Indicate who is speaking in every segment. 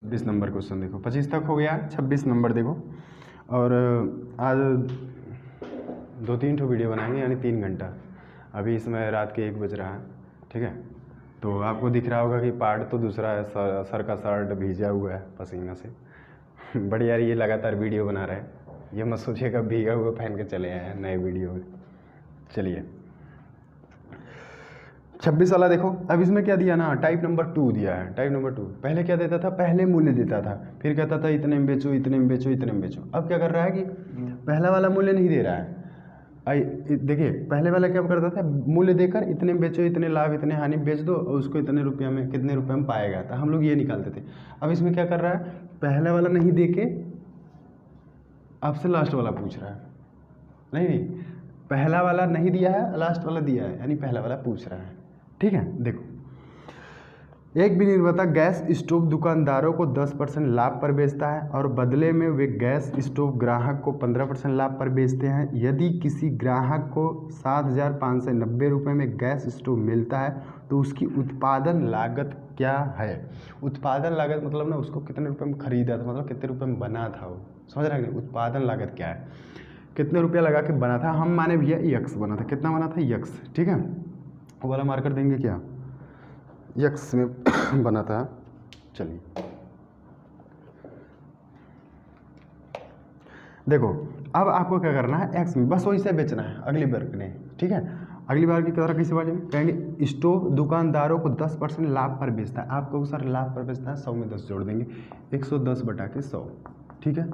Speaker 1: 26 number question देखो, 25 तक हो गया, 26 नंबर देखो। और आज 2-3 वीडियो बनाएंगे, यानी 3 घंटा। अभी इसमें रात के 1 बज रहा है, ठीक है। तो आपको दिख रहा होगा कि पार्ट तो दूसरा है, सर का शर्ट भीजा हुआ है पसीना से। बड़ी यार ये लगातार वीडियो बना रहा है, ये मत सोचिएगा भीगा हुआ पहन के चले आए हैं नए वीडियो में। चलिए 26 वाला देखो। अब इसमें क्या दिया ना, टाइप नंबर 2 दिया है। टाइप नंबर 2 पहले क्या देता था, पहले मूल्य देता था, फिर कहता था इतने में बेचो, इतने में बेचो, इतने में बेचो। अब क्या कर रहा है कि पहला वाला मूल्य नहीं दे रहा है। देखिए पहले वाला क्या करता था, मूल्य देकर इतने में बेचो, इतने लाभ, इतने हानि, बेच दो और उसको इतने रुपये में, कितने रुपये में पाएगा, तो हम लोग ये निकालते थे। अब इसमें क्या कर रहा है, पहला वाला नहीं दे के आपसे लास्ट वाला पूछ रहा है। नहीं, पहला वाला नहीं दिया है, लास्ट वाला दिया है, यानी पहला वाला पूछ रहा है, ठीक है। देखो, एक विनिर्माता गैस स्टोव दुकानदारों को 10% लाभ पर बेचता है और बदले में वे गैस स्टोव ग्राहक को 15% लाभ पर बेचते हैं। यदि किसी ग्राहक को 7,590 रुपये में गैस स्टोव मिलता है तो उसकी उत्पादन लागत क्या है। उत्पादन लागत मतलब ना उसको कितने रुपये में खरीदा था, मतलब कितने रुपये में बना था वो, समझ रहे हैं। उत्पादन लागत क्या है, कितने रुपया लगा के बना था। हम माने भैया यक्स बना था, कितना बना था, यक्स, ठीक है। वो वाला मार्कर देंगे क्या, यक्स में बना था। चलिए देखो, अब आपको क्या करना है, एक्स में बस वही से बेचना है अगली बार के लिए, ठीक है। अगली बार की तरह कैसे बात कहेंगे, स्टोव दुकानदारों को 10% लाभ पर बेचता है। आपको सर लाभ पर बेचता है, 100 में 10 जोड़ देंगे, 110 बटा के 100, ठीक है।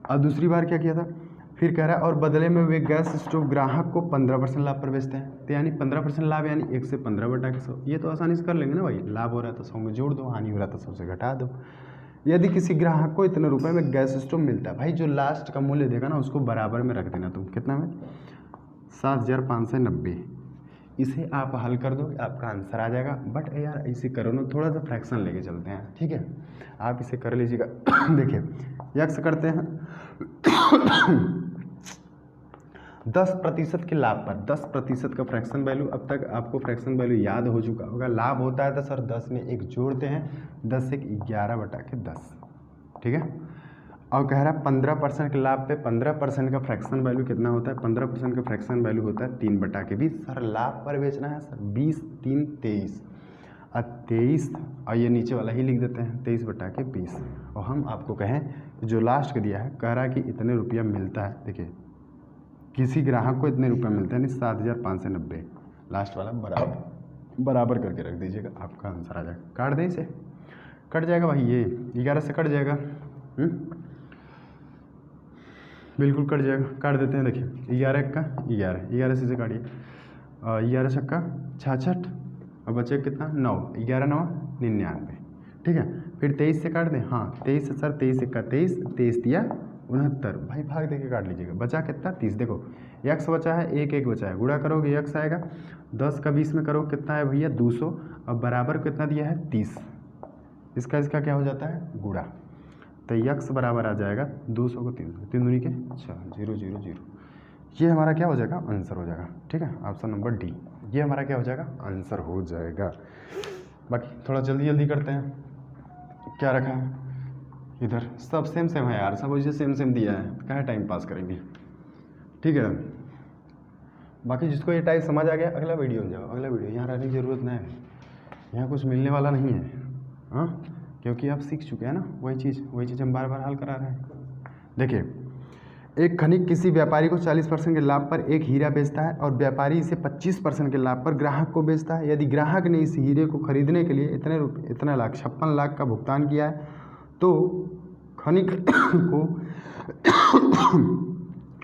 Speaker 1: अब दूसरी बार क्या किया था, फिर कह रहा है और बदले में वे गैस स्टोव ग्राहक को 15% लाभ पर बेचते हैं। तो यानी 15% लाभ, यानी 1 से 15 बटा के 100। ये तो आसानी से कर लेंगे ना भाई, लाभ हो रहा है तो 100 में जोड़ दो, हानि हो रहा है तो 100 से घटा दो। यदि किसी ग्राहक को इतने रुपए में गैस स्टोव मिलता है, भाई जो लास्ट का मूल्य देगा ना उसको बराबर में रख देना तुम, कितना में, 7,590। इसे आप हल कर दो, आपका आंसर आ जाएगा। बट यार ऐसे करो ना, थोड़ा सा फ्रैक्शन लेके चलते हैं, ठीक है। आप इसे कर लीजिएगा। देखिए यक्स करते हैं 10% के लाभ पर, 10% का फ्रैक्शन वैल्यू। अब तक आपको फ्रैक्शन वैल्यू याद हो चुका होगा। लाभ होता है तो सर 10 में 1 जोड़ते हैं, 10 से 11 बटा के 10, ठीक है। और कह रहा है 15% के लाभ पे 15% का फ्रैक्शन वैल्यू कितना होता है, 15% का फ्रैक्शन वैल्यू होता है 3 बटा के 20। सर लाभ पर बेचना है सर, 20 3 23 और 23, और ये नीचे वाला ही लिख देते हैं 23 बटा के 20। और हम आपको कहें जो लास्ट का दिया है, कह रहा है कि इतने रुपया मिलता है। देखिए किसी ग्राहक को इतने रुपये मिलते हैं, यानी 7,590, लास्ट वाला बराबर करके रख दीजिएगा, आपका आंसर आ जाएगा। काट दें इसे, कट जाएगा भाई, ये 11 से कट जाएगा, बिल्कुल कट जाएगा, काट देते हैं। देखिए 11 का 11 से काटिए, 11 छक्का 66 और बचे कितना 9, 11 9 99, ठीक है। फिर 23 से काट दें, हाँ 23 से सर 23 का 23, 23 दिया 69, भाई भाग देके काट लीजिएगा, बचा कितना 30। देखो यक्स बचा है, 1 बचा है, गुणा करोगे यक्स आएगा, 10 का 20 में करो कितना है भैया 200, और बराबर कितना दिया है 30, इसका क्या हो जाता है गुणा, तो यक्स बराबर आ जाएगा 200 को 300, 3 दूनी के 6, 0 0 0। ये हमारा क्या हो जाएगा, आंसर हो जाएगा, ठीक है। ऑप्शन नंबर डी ये हमारा क्या हो जाएगा, आंसर हो जाएगा। बाकी थोड़ा जल्दी करते हैं, क्या रखा है इधर, सब सेम है यार, सब वैसे सेम दिया है, क्या टाइम पास करेंगे, ठीक है। बाकी जिसको ये टाइप समझ आ गया अगला वीडियो में जाओ, अगला वीडियो, यहाँ रहने की ज़रूरत नहीं है, यहाँ कुछ मिलने वाला नहीं है, हाँ, क्योंकि आप सीख चुके हैं ना, वही चीज़ हम बार हल करा रहे हैं। देखिए एक खनिक किसी व्यापारी को 40% के लाभ पर एक हीरा बेचता है और व्यापारी इसे 25% के लाभ पर ग्राहक को बेचता है। यदि ग्राहक ने इस हीरे को खरीदने के लिए इतना लाख 56 लाख का भुगतान किया है तो खनिक को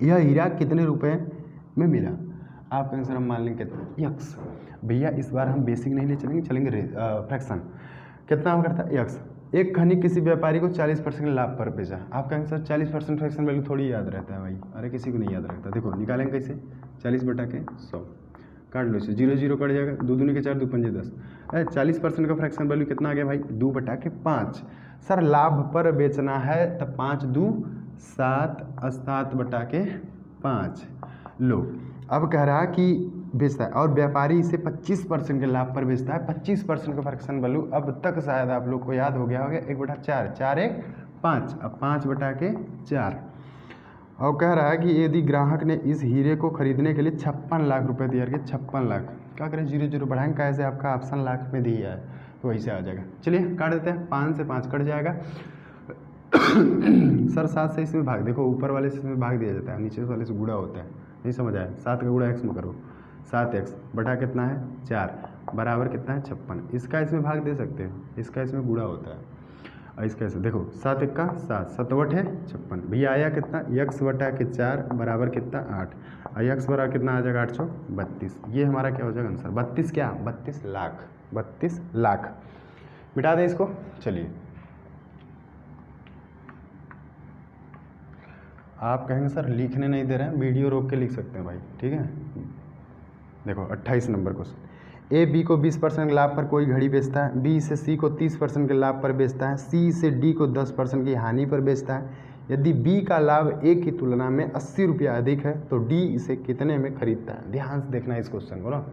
Speaker 1: यह हीरा कितने रुपए में मिला। आपका आंसर हम मान लेंगे यक्स। भैया इस बार हम बेसिक नहीं ले चलेंगे फ्रैक्शन। कितना हम करता है यक्स। एक खनिक किसी व्यापारी को 40% लाभ पर बेचा। आपका आंसर 40% फ्रैक्शन वैल्यू थोड़ी याद रहता है भाई, अरे किसी को नहीं याद रहता। देखो निकालेंगे कैसे, 40 बटा के 100 काट लो इसे, 0 0 कट जाएगा, 2 दूनी के 4 2 पंजे 10। 40% का फ्रैक्शन वैल्यू कितना आ गया भाई, 2 बटा के 5। सर लाभ पर बेचना है तब 5 2 7 7 बटा के 5। लो अब कह रहा कि बेचता है और व्यापारी इसे 25% के लाभ पर बेचता है। 25% का फ्रैक्शन वैल्यू अब तक शायद आप लोग को याद हो गया होगा, 1/4, 4 1 5, अब 5/4। और कह रहा है कि यदि ग्राहक ने इस हीरे को खरीदने के लिए 56 लाख रुपए दिया, 56 लाख, क्या करें 0 बढ़ाएंगे, कैसे आपका ऑप्शन लाख में दिया है तो वही से आ जाएगा। चलिए काट देते हैं, 5 से 5 कट जाएगा। सर 7 से इसमें भाग, देखो ऊपर वाले से इसमें भाग दिया जाता है, नीचे वाले से गुणा होता है, नहीं समझ आया। 7 का गुणा x में करो, 7x बटा कितना है 4 बराबर कितना है 56। इसका इसमें भाग दे सकते हैं, इसका इसमें गुणा होता है और इसका ऐसे देखो 7 1 का 7, 7 है 56। भैया आया कितना x/4 बराबर कितना 8 और x बराबर कितना आ जाएगा 832। ये हमारा क्या हो जाएगा आंसर 32 क्या 32 लाख, 32 लाख। मिटा दें इसको। चलिए आप कहेंगे सर लिखने नहीं दे रहे हैं, वीडियो रोक के लिख सकते हैं भाई, ठीक है। देखो 28 नंबर क्वेश्चन, ए बी को 20% के लाभ पर कोई घड़ी बेचता है, बी से सी को 30% के लाभ पर बेचता है, सी से डी को 10% की हानि पर बेचता है। यदि बी का लाभ ए की तुलना में 80 रुपया अधिक है तो डी इसे कितने में खरीदता है। ध्यान से देखना है इस क्वेश्चन को ना,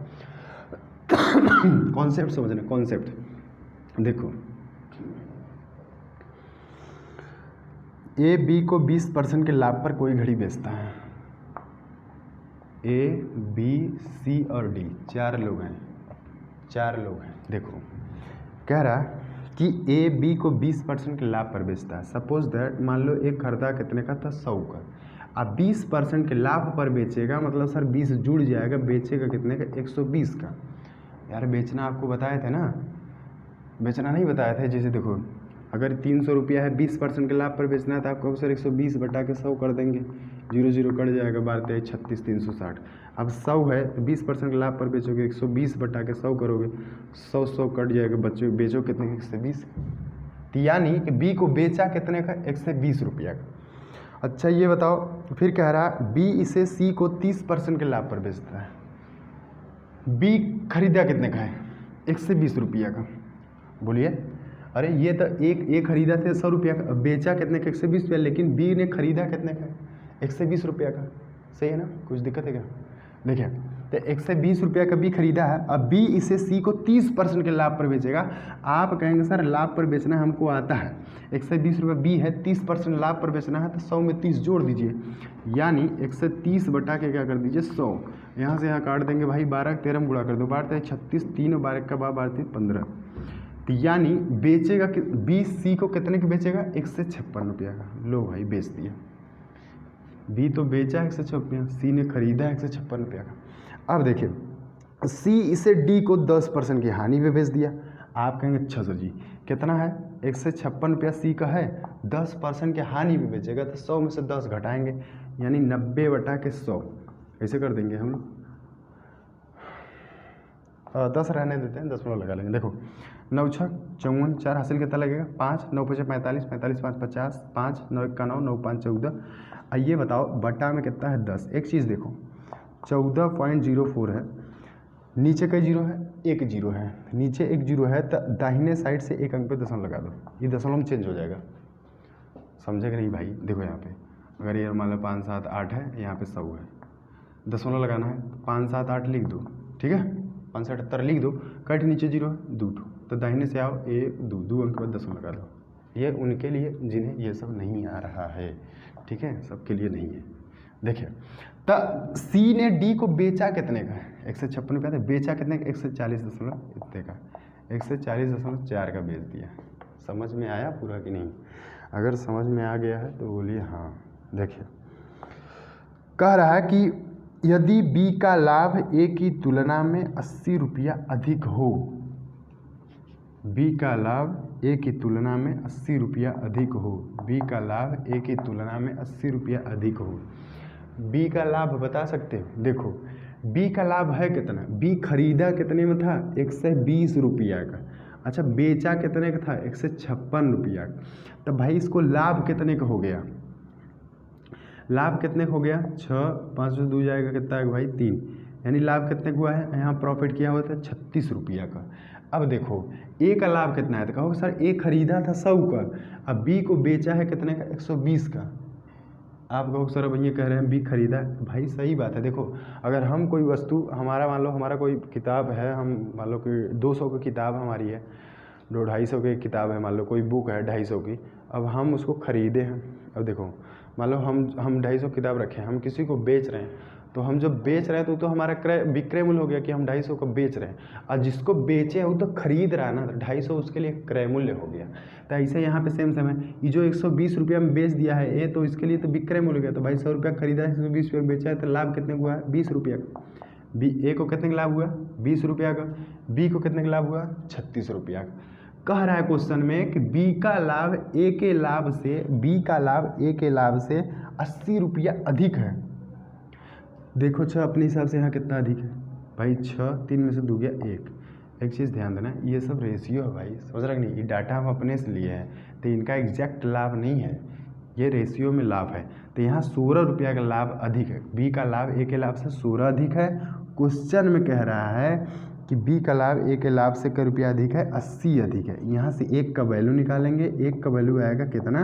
Speaker 1: कॉन्सेप्ट समझना, कॉन्सेप्ट देखो। ए बी को 20% के लाभ पर कोई घड़ी बेचता है, ए बी सी और डी 4 लोग हैं, 4 लोग हैं। देखो कह रहा कि ए बी को 20% के लाभ पर बेचता है। सपोज दैट मान लो एक खरीदा कितने का था 100 का, अब 20% के लाभ पर बेचेगा, मतलब सर 20 जुड़ जाएगा, बेचेगा कितने का 120 का। यार बेचना आपको बताए थे ना, बेचना नहीं बताया था। जैसे देखो अगर 300 रुपया है, 20% के लाभ पर बेचना है तो आपको सर 120 बटा के 100 कर देंगे, 0 कट जाएगा, 12 36 360। अब 100 है तो 20% के लाभ पर बेचोगे, 120 बटा के 100 करोगे, 100 कट जाएगा, बच्चों बेचो कितने का 120। तो यानी कि बी को बेचा कितने का 120 रुपया का। अच्छा ये बताओ, फिर कह रहा है बी इसे सी को 30% के लाभ पर बेचता है, बी खरीदा कितने का है 120 रुपया का। बोलिए अरे ये तो एक खरीदा थे 100 रुपया का, बेचा कितने का 120 रुपया, लेकिन बी ने खरीदा कितने का 120 रुपया का। सही है ना, कुछ दिक्कत है क्या। देखिए तो 120 रुपया का बी खरीदा है, अब बी इसे सी को 30% के लाभ पर बेचेगा। आप कहेंगे सर लाभ पर बेचना हमको आता है, 120 रुपया बी है, 30% लाभ पर बेचना है तो 100 में 30 जोड़ दीजिए, यानी 130 बटा के क्या कर दीजिए 100। यहाँ से यहाँ काट देंगे भाई, 12 13 गुणा कर दो, 12 36 3 और 12 का 12 15। तो यानी बेचेगा कि बी सी को कितने का बेचेगा 156 रुपया का। लो भाई बेच दिया, बी तो बेचा 156 रुपया, सी ने खरीदा 156 रुपया का। अब देखिए सी इसे डी को 10% की हानि पे बेच दिया। आप कहेंगे अच्छा सर जी कितना है 156 रुपया सी का है, 10% के हानि पे बेचेगा तो 100 में से 10 घटाएंगे, यानी 90 बटा के 100 ऐसे कर देंगे हम लोग। 10 रहने देते हैं, 10 लगा लेंगे। देखो 9 6 54, 4 हासिल कितना लगेगा 5, 9 5 45, 45 5 50, 5 9 1 का 9, 9 5 14। आइए बताओ बटा में कितना है 10। एक चीज़ देखो 14.04 है, नीचे कई जीरो है, एक जीरो है, नीचे एक जीरो है तो दाहिने साइड से एक अंक पे दशमलव लगा दो, ये दशमलव में चेंज हो जाएगा। समझे कि नहीं भाई। देखो यहाँ पे अगर ये मान लो 5 7 8 है, यहाँ पे 100 है, दशमलव लगाना है 5 7 8 लिख दो, ठीक है 5 7 78 लिख दो, कट नीचे जीरो है 2 तो दाहिने से आओ 1 2 अंक बाद दशमलव लगा दो। ये उनके लिए जिन्हें ये सब नहीं आ रहा है, ठीक है, सबके लिए नहीं है। देखिए तो सी ने डी को बेचा कितने का 156 रुपया था, बेचा कितने का 140 दशमलव इतने का, 140.4 का बेच दिया। समझ में आया पूरा कि नहीं। अगर समझ में आ गया है तो बोलिए हाँ। देखिए कह रहा है कि यदि बी का लाभ ए की तुलना में 80 रुपया अधिक हो, बी का लाभ ए की तुलना में 80 रुपया अधिक हो, बी का लाभ ए की तुलना में 80 रुपया अधिक हो। बी का लाभ बता सकते हैं। देखो बी का लाभ है कितना, बी खरीदा कितने में था 120 रुपया का, अच्छा बेचा कितने का था 156 रुपया का। तो भाई इसको लाभ कितने का हो गया, लाभ कितने का हो गया 6 5 से 2 जाएगा कितना है भाई 3, यानी लाभ कितने का हुआ है, यहाँ प्रॉफिट किया हुआ था 36 रुपया का। अब देखो ए का लाभ कितना है, तो कहोगे सर ए खरीदा था 100 का, अब बी को बेचा है कितने का 120 का, आप कहोगे सर अब ये कह रहे हैं बी खरीदा है, भाई सही बात है। देखो अगर हम कोई वस्तु, हमारा मान लो हमारा कोई किताब है, हम मान लो कि 200 की किताब हमारी है, 200-250 की किताब है, मान लो कोई बुक है 250 की, अब हम उसको ख़रीदे हैं। अब देखो मान लो हम 250 किताब रखे हैं, हम किसी को बेच रहे हैं, तो हम जब बेच रहे हैं तो हमारा क्रय विक्रय मूल्य हो गया कि हम 250 को बेच रहे हैं, और जिसको बेचे वो तो खरीद रहा है ना, तो 250 उसके लिए क्रय मूल्य हो गया। तो ऐसे यहाँ पे सेम है, ये जो 120 रुपया में बेच दिया है ये, तो इसके लिए तो विक्रय मूल्य हो गया। तो भाई 100 रुपया खरीदा है, 120 रुपया बेचा है, तो लाभ कितने का हुआ है? 20 रुपया का। ए को कितने का लाभ हुआ? 20 रुपया का। बी को कितने का लाभ हुआ? 36 रुपया का। कह रहा है क्वेश्चन में कि बी का लाभ ए के लाभ से, बी का लाभ ए के लाभ से 80 रुपया अधिक है। देखो 6 अपने हिसाब से यहाँ कितना अधिक है भाई? 6, 3 में से 2 गया 1। एक चीज़ ध्यान देना, ये सब रेशियो है भाई, समझ रहे नहीं? ये डाटा हम अपने से लिए हैं, तो इनका एग्जैक्ट लाभ नहीं है, ये रेशियो में लाभ है। तो यहाँ 16 रुपया का लाभ अधिक है, बी का लाभ ए के लाभ से 16 अधिक है। क्वेश्चन में कह रहा है कि बी का लाभ ए के लाभ से कै रुपया अधिक है? 80 अधिक है। यहाँ से 1 का वैल्यू निकालेंगे, 1 का वैल्यू आएगा कितना?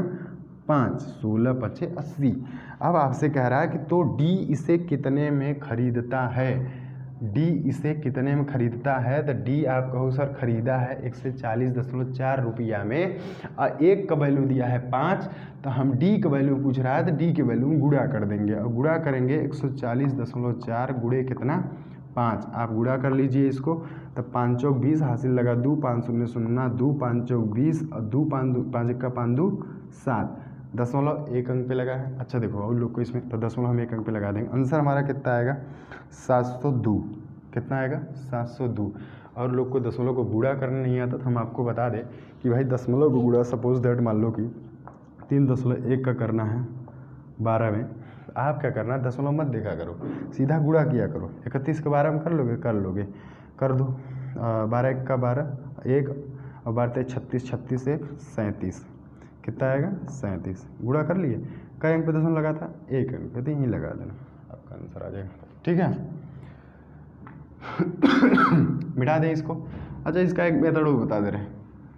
Speaker 1: 5, 16 5 80। अब आपसे कह रहा है कि तो डी इसे कितने में खरीदता है? डी इसे कितने में खरीदता है? तो डी आप कहो सर खरीदा है 140.4 रुपया में, और 1 का वैल्यू दिया है 5, तो हम डी का वैल्यू पूछ रहा है, तो डी के वैल्यू में गुणा कर देंगे, और गुणा करेंगे 140.4 गुणे कितना? 5। आप गुणा कर लीजिए इसको, तो 5 चौक 20 हासिल लगा 2, 5 शून्य शून्य 2, 5 चौक 20 और 2 5 1 का 5 2 7, दशमलव 1 अंक पे लगा है। अच्छा देखो और लोग को इसमें तो दशमलव हम 1 अंक पे लगा देंगे, आंसर हमारा कितना आएगा? 702। कितना आएगा? 702। और लोग को दशमलव को गुणा करना नहीं आता, तो हम आपको बता दें कि भाई दशमलव को गुणा, सपोज दैट मान लो कि 3.1 का करना है 12 में, आप क्या करना, दशमलव मत देखा करो, सीधा गुणा किया करो। 31 का 12 में कर लोगे? कर लोगे, कर दो। 12 1 का 12, 1 और 12 36, 36 1 37, कितना आएगा? 37। गुणा कर लिए। कई अंक पे दशमलव लगा था? 1 अंक पे, तो यहीं लगा देना, आपका आंसर आ जाएगा। ठीक है मिटा दें इसको। अच्छा इसका एक मेथड वो बता दे रहे हैं,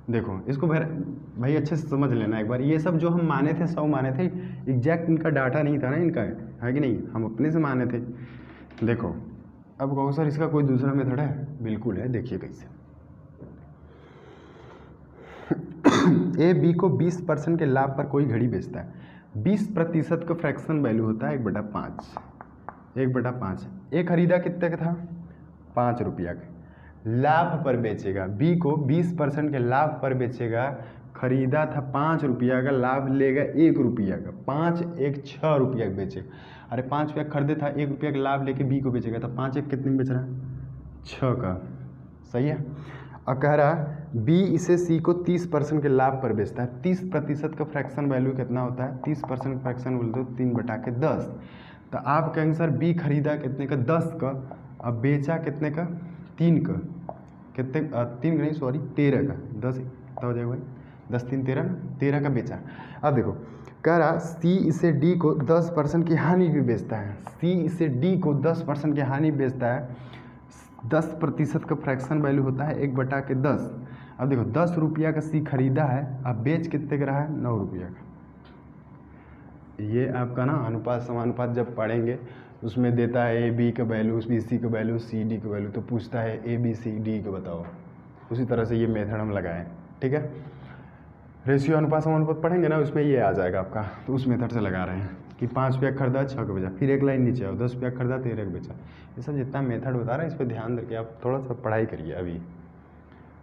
Speaker 1: देखो इसको भाई अच्छे से समझ लेना एक बार। ये सब जो हम माने थे 100 माने थे, एग्जैक्ट इनका डाटा नहीं था ना, इनका है कि नहीं, हम अपने से माने थे। देखो अब कहो सर इसका कोई दूसरा मेथड है? बिल्कुल है, देखिए कैसे। ए बी को 20% के लाभ पर कोई घड़ी बेचता है, 20% का फ्रैक्शन वैल्यू होता है 1/5, 1/5। ए खरीदा कितने का था? 5 रुपया का। लाभ पर बेचेगा, बी को 20% के लाभ पर बेचेगा, खरीदा था 5 रुपया का, लाभ लेगा 1 रुपया का, 5 1 6 रुपया का बेचेगा। अरे 5 रुपया खरीदे था, 1 रुपया का लाभ लेके बी को बेचेगा, तो 5 1 कितने में बेच रहा है? 6 का। सही है। और कह रहा है बी इसे सी को 30% के लाभ पर बेचता है, 30% का फ्रैक्शन वैल्यू कितना होता है? 30% फ्रैक्शन वैल्यू तो 3/10। तो आप कहेंगे सर बी खरीदा कितने का? 10 का, अब बेचा कितने का? 3 का। कितने? 3 का नहीं सॉरी 13 का। 10 कितना हो जाएगा भाई? 10 3 13, 13 का बेचा। अब देखो कह रहा सी इसे डी को 10% की हानि भी बेचता है, सी इसे डी को 10% की हानि बेचता है, 10% का फ्रैक्शन वैल्यू होता है 1/10। अब देखो 10 रुपया का सी खरीदा है, अब बेच कितने का रहा है? 9 रुपया का। ये आपका ना अनुपात समानुपात जब पढ़ेंगे उसमें देता है ए बी का वैल्यू, बी सी का वैल्यू, सी डी का वैल्यू, तो पूछता है ए बी सी डी को बताओ। उसी तरह से ये मेथड हम लगाएं, ठीक है। रेशियो अनुपात समानुपात पढ़ेंगे ना, उसमें ये आ जाएगा आपका, तो उस मेथड से लगा रहे हैं कि 5 रुपया खरीदा 6 का बेचा, फिर एक लाइन नीचे आओ 10 रुपया खरीदा 13 का बेचा। ये सब जितना मेथड बता रहा है इस पर ध्यान करके आप थोड़ा सा पढ़ाई करिए। अभी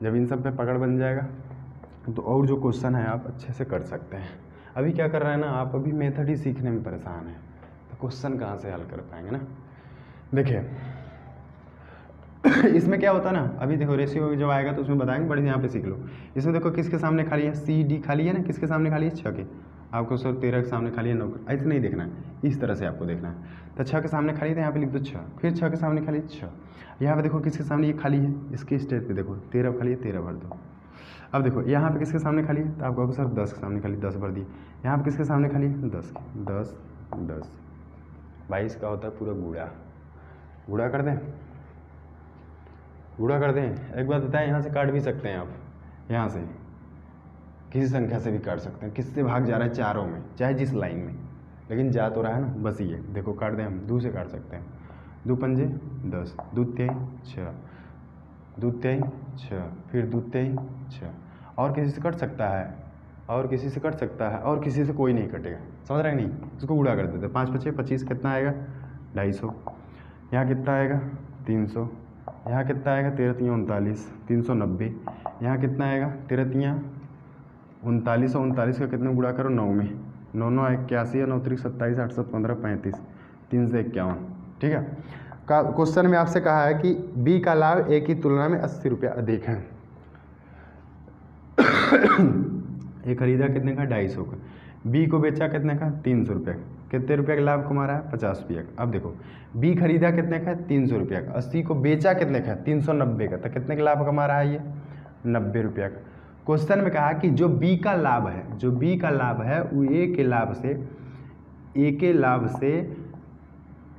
Speaker 1: जब इन सब पे पकड़ बन जाएगा तो और जो क्वेश्चन है आप अच्छे से कर सकते हैं। अभी क्या कर रहे हैं ना आप, अभी मेथड ही सीखने में परेशान है, तो क्वेश्चन कहाँ से हल कर पाएंगे ना। देखिए इसमें क्या होता है ना, अभी देखो रेशियो जब आएगा तो उसमें बताएंगे, बड़े यहाँ पे सीख लो। इसमें देखो किसके सामने खाली है? सी डी खाली है ना, किसके सामने खाली है? 6 के। आपको सर 13 के सामने खाली है 9 के, ऐसे नहीं देखना है, इस तरह से आपको देखना है। तो 6 के सामने खाली है, यहाँ पे लिख दो 6, फिर 6 के सामने खाली 6। यहाँ पे देखो किसके सामने ये खाली है, इसके स्टेट पे देखो 13 खाली है, 13 भर दो। अब देखो यहाँ पे किसके सामने खाली है, तो आप कहोगे सर 10 के सामने खाली, 10 भर दिए। यहाँ पे किसके सामने खाली है? 10 10 10 22 का होता है पूरा गुड़ा। गुड़ा कर दें, गुड़ा कर दें। एक बात बताएं, यहाँ से काट भी सकते हैं आप, यहाँ से किसी संख्या से भी काट सकते हैं। किससे भाग जा रहा है? चारों में, चाहे जिस लाइन में, लेकिन जा तो रहा है ना, बस ये देखो काट दें हम, 2 से काट सकते हैं। 2 पंजे 10, 2 तिहाई 6, 2 तिहाई 6, फिर 2 तिहाई 6। और किसी से कट सकता है, और किसी से कट सकता है, और किसी से कोई नहीं कटेगा, समझ रहे हैं नहीं? इसको गुणा कर देते, 5 पचे 25, कितना आएगा 250। यहाँ कितना आएगा 300, यहाँ कितना आएगा 13 तियाँ 39, 390। यहाँ कितना आएगा 13 तियाँ 39, और 39 का कितने गुणा करो 9 में, 9 9 81, 9 3 27, 8 7 15 35, 3 से 51। ठीक है, क्वेश्चन में आपसे कहा है कि बी का लाभ ए की तुलना में 80 रुपया अधिक है। ये खरीदा कितने का 250 का, बी को बेचा कितने का 300 रुपये, कितने रुपये का लाभ कमा रहा है 50 रुपये का। अब देखो बी खरीदा कितने का 300 रुपये का, 80 को बेचा कितने का 390 का, तो कितने का लाभ कमा रहा है ये 90 रुपये का। क्वेश्चन में कहा कि जो बी का लाभ है, जो बी का लाभ है वो ए के लाभ से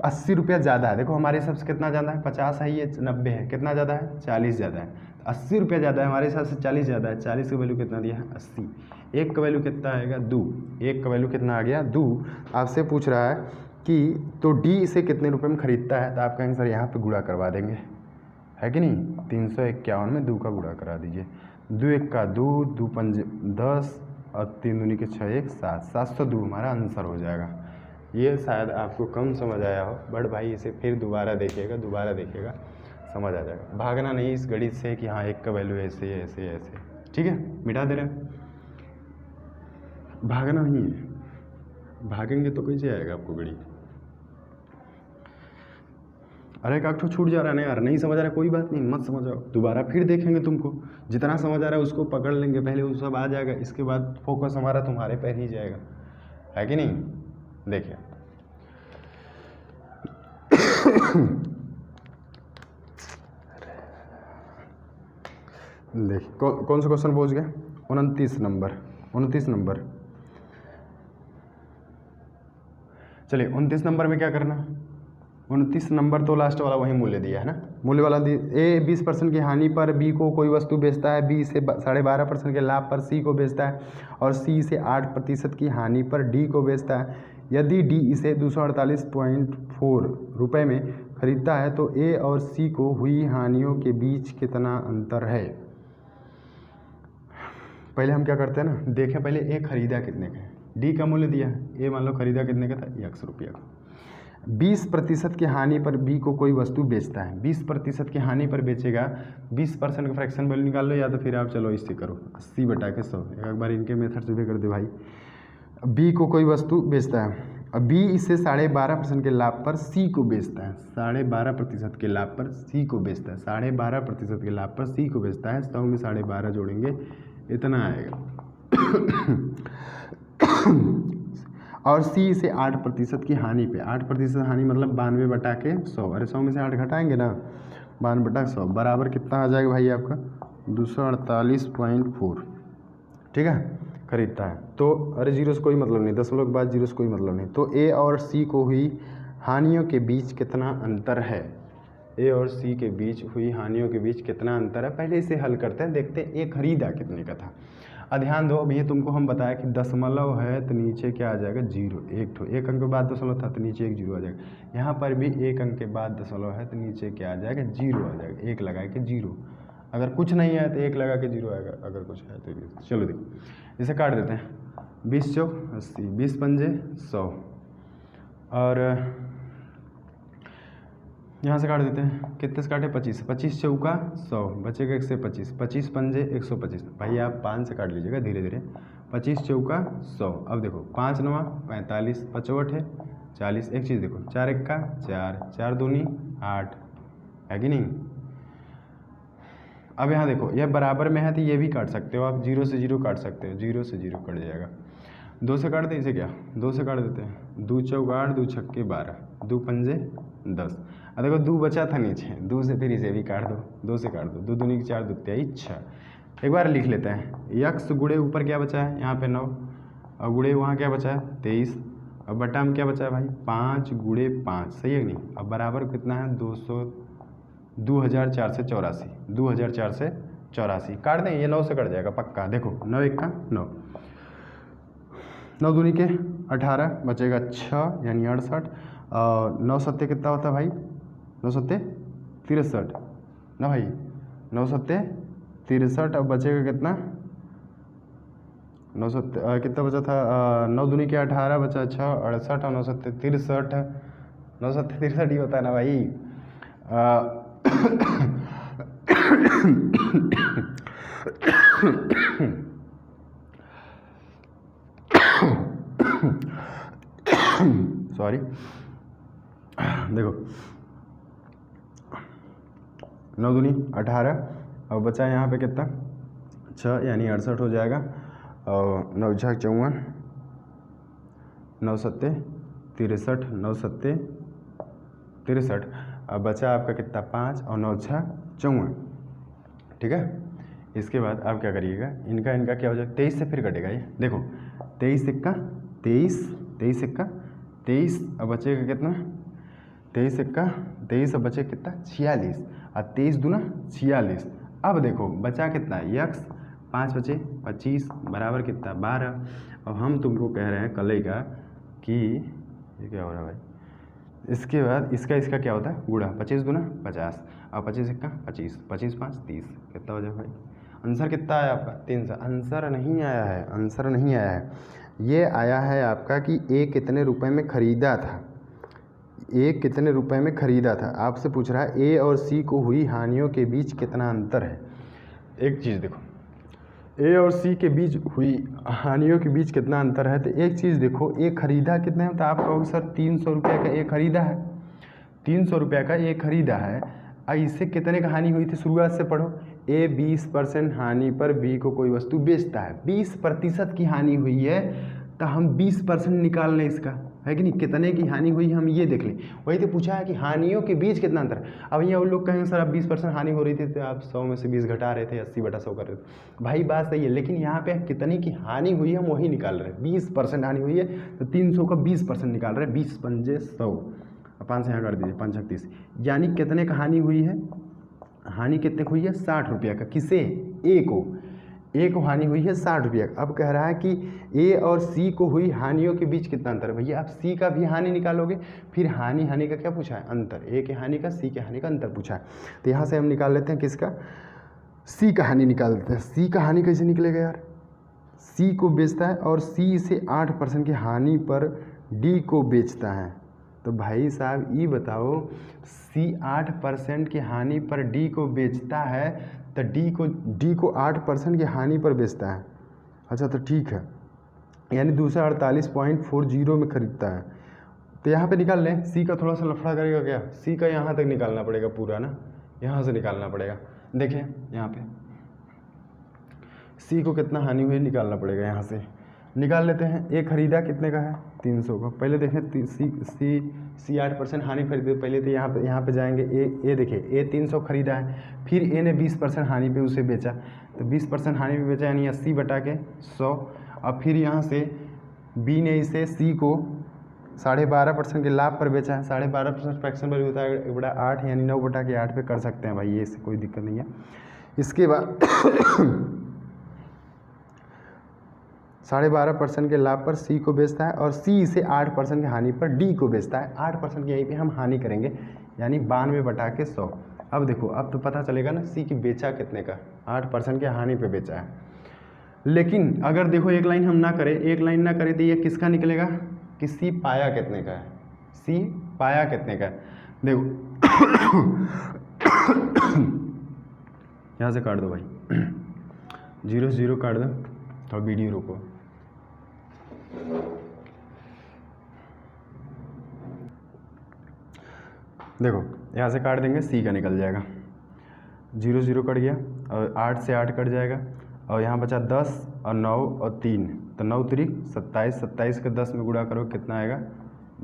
Speaker 1: 80 रुपया ज़्यादा है। देखो हमारे हिसाब से कितना ज़्यादा है, 50 है, ये 90 है, कितना ज़्यादा है 40 ज़्यादा है, 80 रुपया ज़्यादा है हमारे हिसाब से, 40 ज़्यादा है। 40 का वैल्यू कितना दिया है 80, एक का वैल्यू कितना आएगा 2, एक का वैल्यू कितना आ गया 2। आपसे पूछ रहा है कि तो डी इसे कितने रुपये में खरीदता है, तो आप कहेंगे सर यहाँ पे गुणा करवा देंगे, है कि नहीं, 351 में 2 का गुणा करा दीजिए, 2 1 का 2, 2 पंजे 10 और 3 दूनी के 6 1 7, 702 हमारा आंसर हो जाएगा। ये शायद आपको कम समझ आया हो, बट भाई इसे फिर दोबारा देखिएगा समझ आ जाएगा। भागना नहीं इस गणित से कि हाँ एक का वैल्यू ऐसे ऐसे ऐसे, ठीक है, मिटा दे रहे हैं, भागना नहीं है, भागेंगे तो कैसे आएगा आपको गणित। अरे एक आठ छूट जा रहा है ना यार, नहीं समझ आ रहा है कोई बात नहीं, मत समझ आओ, दोबारा फिर देखेंगे, तुमको जितना समझ आ रहा है उसको पकड़ लेंगे, पहले वो सब आ जाएगा, इसके बाद फोकस हमारा तुम्हारे पर ही जाएगा, है कि नहीं। देखिए देखिए कौन सा क्वेश्चन पहुंच गया, 29 नंबर। चलिए 29 नंबर में क्या करना, 29 नंबर तो लास्ट वाला वही मूल्य दिया है ना, मूल्य वाला ए 20% की हानि पर बी को कोई वस्तु बेचता है, बी से 12.5% के लाभ पर सी को बेचता है, और सी से 8% की हानि पर डी को बेचता है। यदि डी इसे 248.4 रुपये में खरीदता है तो ए और सी को हुई हानियों के बीच कितना अंतर है। पहले हम क्या करते हैं ना, देखें पहले ए खरीदा कितने का है, डी का मूल्य दिया है, ए मान लो खरीदा कितने का था 100 रुपये का। 20% की हानि पर बी को कोई वस्तु बेचता है, 20% की हानि पर बेचेगा, 20% का फ्रैक्शन वैल्यू निकाल लो, या तो फिर आप चलो इससे करो 80 बटा के 100, एक बार इनके मेथड से भी कर दे भाई। बी को कोई वस्तु बेचता है, अब बी इसे 12.5% के लाभ पर सी को बेचता है, 12.5% के लाभ पर सी को बेचता है, 12.5% के लाभ पर सी को बेचता है, 100 में 12.5 जोड़ेंगे इतना आएगा और सी से 8% की हानि पे, 8% हानि मतलब 92 बटा के 100, अरे 100 में से 8 घटाएंगे ना, 92 बटा 100 बराबर कितना आ जाएगा भाई आपका 248.4, ठीक है, खरीदता है। तो अरे जीरो से कोई मतलब नहीं, 10 के बाद जीरो से कोई मतलब नहीं, तो ए और सी को हुई हानियों के बीच कितना अंतर है, ए और सी के बीच हुई हानियों के बीच कितना अंतर है, पहले इसे हल करते हैं, देखते हैं ए खरीदा कितने का था। ध्यान दो, अब ये तुमको हम बताया कि दशमलव है तो नीचे क्या आ जाएगा 0, एक अंक के बाद दशमलव था तो नीचे 1 0 आ जाएगा, यहाँ पर भी 1 अंक के बाद दशमलव है तो नीचे क्या आ जाएगा 0 आ जाएगा, 1 लगा के 0, अगर कुछ नहीं है तो 1 लगा के 0 आएगा, अगर कुछ है तो। चलो देखो इसे काट देते हैं, 20 चौक 80, 20 पंजे 100, और यहाँ से काट देते हैं, कितने से काटे 25, 25 चौका 100, बचेगा 125, 25 पंजे 125, भाई आप 5 से काट लीजिएगा धीरे धीरे, 25 चौका 100। अब देखो 5 9 45, 55 है 40, एक चीज़ देखो 4 1 का 4, 4 दूनी 8, है कि नहीं। अब यहाँ देखो यह बराबर में है तो ये भी काट सकते हो आप, 0 से 0 काट सकते हो, 0 से 0 कट जाएगा, 2 से काट दें इसे, क्या 2 से काट देते हैं, 2 चौक 8, 2 छक्के 12, 2 पंजे 10, अब देखो 2 बचा था नीचे, 2 से फिर इसे भी काट दो, 2 से काट दो, 2 दूनी 4, 2 तिहाई 6, एक बार लिख लेते हैं, यक्स गुड़े ऊपर क्या बचा है यहाँ पे 9, और गुड़े वहाँ क्या बचा है 23, और बटा में क्या बचा है भाई 5 गुड़े 5, सही है नहीं, अब बराबर कितना है 2484, 2484 काट दें, ये 9 से कट जाएगा पक्का, देखो 9 1 का 9, 9 दूनी के 18 बचेगा 6 यानी 68। 9 सत्ते कितना होता है भाई? 9 सत्ते 63 ना भाई, 9 सत्ते 63। अब बचेगा कितना? 9 सत्ते कितना बचा था? 9 दूनी के 18 बचा 6 68 और 9 सत्ते 63। 9 सत्ते 63 ही होता है ना भाई। सॉरी, देखो 9 दूनी 18, अब बचा यहाँ पे कितना? 6 यानी 68 हो जाएगा। और 9 छः 54, 9 सत्ते 63, 9 सत्ते 63। अब बचा आपका कितना? 5 और 9 छः 54। ठीक है, इसके बाद आप क्या करिएगा, इनका क्या हो जाएगा? 23 से फिर कटेगा ये। देखो 23 सिक्का 23, 23 सिक्का 23, अब बचेगा कितना? 23 सिक्का 23, अब बचेगा कितना? 46 और 23 दूना 46। अब देखो बचा कितना? यक्स 5 बचे 25 बराबर कितना? 12। अब हम तुमको कह रहे हैं कल का कि ये क्या हो रहा है भाई? इसके बाद इसका क्या होता है? गुणा 25 दूना 50 और 25 सिक्का 25, 25 5 30। कितना हो जाएगा भाई? आंसर कितना आया आपका? 300। आंसर नहीं आया है, आंसर नहीं आया है। ये आया है आपका कि ए कितने रुपए में ख़रीदा था, ए कितने रुपए में ख़रीदा था। आपसे पूछ रहा है ए और सी को हुई हानियों के बीच कितना अंतर है। एक चीज़ देखो, ए और सी के बीच हुई हानियों के बीच कितना अंतर है, तो एक चीज़ देखो, ए खरीदा कितने में? तो आप कहोगे सर 300 रुपये का ए खरीदा है, 300 रुपये का ए खरीदा है। और इससे कितने का हानि हुई थी? शुरुआत से पढ़ो। ए 20% हानि पर बी को कोई वस्तु बेचता है, 20% की हानि हुई है, तो हम 20% निकाल लें इसका, है कि नहीं? कितने की हानि हुई हम ये देख लें। वही तो पूछा है कि हानियों के बीच कितना अंतर है। अब ये वो लोग कहेंगे सर आप 20% हानि हो रही थी तो आप 100 में से 20 घटा रहे थे, 80/100 कर रहे थे। भाई बात सही है, लेकिन यहाँ पे कितने की हानि हुई है हम वही निकाल रहे हैं। 20% हानि हुई है तो 300 का 20% निकाल रहे हैं। 20 पंजे 100, 5 से यहाँ कर दीजिए, 5 छक 30, यानी कितने का हानि हुई है? हानि कितने को हुई है? 60 रुपये का। किसे? ए को हानि हुई है 60 रुपये। अब कह रहा है कि ए और सी को हुई हानियों के बीच कितना अंतर है। भैया आप सी का भी हानि निकालोगे, फिर हानि का क्या पूछा है? अंतर। ए के हानि का सी के हानि का अंतर पूछा है, तो यहाँ से हम निकाल लेते हैं किसका? सी का हानि निकाल देते हैं। सी का हानि कैसे निकलेगा यार? सी को बेचता है और सी से 8% की हानि पर डी को बेचता है। तो भाई साहब ये बताओ, सी 8% की हानि पर डी को बेचता है, तो डी को 8% की हानि पर बेचता है। अच्छा तो ठीक है, यानी 248.40 में खरीदता है। तो यहाँ पे निकाल लें। सी का थोड़ा सा लफड़ा करेगा क्या? सी का यहाँ तक निकालना पड़ेगा पूरा ना, यहाँ से निकालना पड़ेगा। देखिए यहाँ पे सी को कितना हानि हुई निकालना पड़ेगा, यहाँ से निकाल लेते हैं। ए खरीदा कितने का है? 300 का। पहले देखें सी 8% हानि खरीदे, पहले तो यहाँ पे जाएंगे। ए देखिए, ए 300 खरीदा है, फिर ए ने 20% हानि पे उसे बेचा, तो 20% हानि पे बेचा यानी 80/100। अब फिर यहाँ से बी ने इसे सी को 12.5% के लाभ पर बेचा है। 12.5% फ्रैक्शन वैल्यू होता है 1/8 यानी 9/8 पे कर सकते हैं भाई, ये इससे कोई दिक्कत नहीं है। इसके बाद 12.5% के लाभ पर सी को बेचता है और सी इसे 8% की हानि पर डी को बेचता है। 8% की यहीं पे हम हानि करेंगे, यानी 92/100। अब देखो, अब तो पता चलेगा ना सी की बेचा कितने का, 8% की हानि पे बेचा है। लेकिन अगर देखो एक लाइन हम ना करें तो ये किसका निकलेगा कि सी पाया कितने का है। सी पाया कितने का है, देखो यहाँ से काट दो भाई, 0 से 0 काट दो, थोड़ा वीडियो रोको। देखो यहाँ से काट देंगे, सी का निकल जाएगा, 0 0 कट गया और 8 से 8 कट जाएगा और यहाँ बचा 10 और 9 और 3, तो 9 3 27, 27 के 10 में गुणा करो कितना आएगा?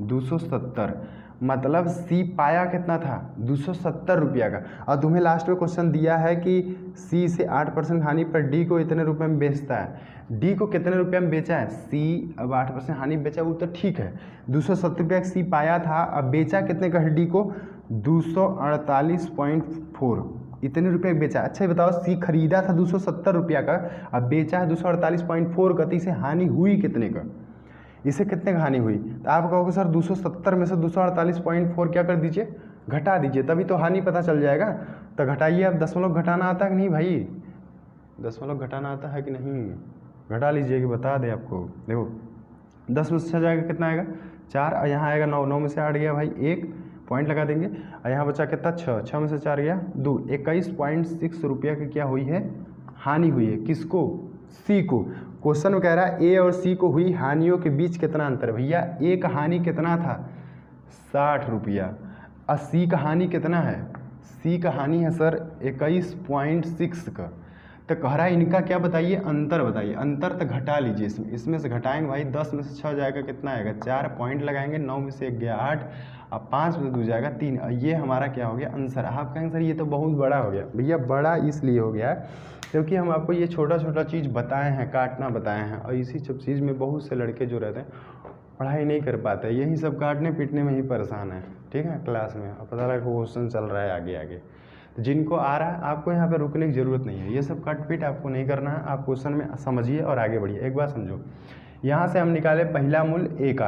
Speaker 1: 270। मतलब सी पाया कितना था? 270 रुपया का। और तुम्हें लास्ट में क्वेश्चन दिया है कि सी से 8% हानि पर डी को इतने रुपए में बेचता है। डी को कितने रुपये में बेचा है? सी अब 8% हानि बेचा, वो तो ठीक है, 270 रुपया सी पाया था, अब बेचा कितने का है डी को? 248.4, इतने रुपये बेचा। अच्छा बताओ, सी खरीदा था 270 रुपया का, अब बेचा है 248.4 का, तो इसे हानि हुई कितने का? इसे कितने का हानि हुई, तो आप कहोगे सर 270 में से 248.4 क्या कर दीजिए, घटा दीजिए, तभी तो हानि पता चल जाएगा। तो घटाइए, अब दशमलव घटाना आता है कि नहीं भाई, दशमलव घटाना आता है कि नहीं, घटा लीजिए कि बता दे आपको। देखो 10 में से 6 जाएगा कितना आएगा 4, और यहाँ आएगा 9, 9 में से 8 गया भाई 1 पॉइंट लगा देंगे, और यहाँ बचा कितना 6, 6 में से 4 गया 2, 21.6 रुपया की क्या हुई है, हानि हुई है। किसको, सी को। क्वेश्चन में कह रहा है ए और सी को हुई हानियों के बीच कितना अंतर है। भैया ए का हानि कितना था 60 रुपया, और सी का हानि कितना है, सी का हानि है सर 21.6 का। तो कह रहा है इनका क्या बताइए, अंतर बताइए। अंतर तो घटा लीजिए, इसमें से घटाएंगे भाई, 10 में से 6 जाएगा कितना आएगा 4, पॉइंट लगाएंगे, 9 में से 1 गया 8, अब 5 में से 2 जाएगा 3, ये हमारा क्या हो गया आंसर। आप कहेंगे सर ये तो बहुत बड़ा हो गया। भैया बड़ा इसलिए हो गया क्योंकि हम आपको ये छोटा छोटा चीज़ बताए हैं, काटना बताए हैं, और इसी सब चीज़ में बहुत से लड़के जो रहते हैं पढ़ाई नहीं कर पाते, यही सब काटने पीटने में ही परेशान है। ठीक है, क्लास में अब पता लगा क्वेश्चन चल रहा है आगे आगे, तो जिनको आ रहा है आपको यहाँ पे रुकने की ज़रूरत नहीं है, ये सब काट पीट आपको नहीं करना है, आप क्वेश्चन में समझिए और आगे बढ़िए। एक बात समझो, यहाँ से हम निकाले पहला मूल्य ए का,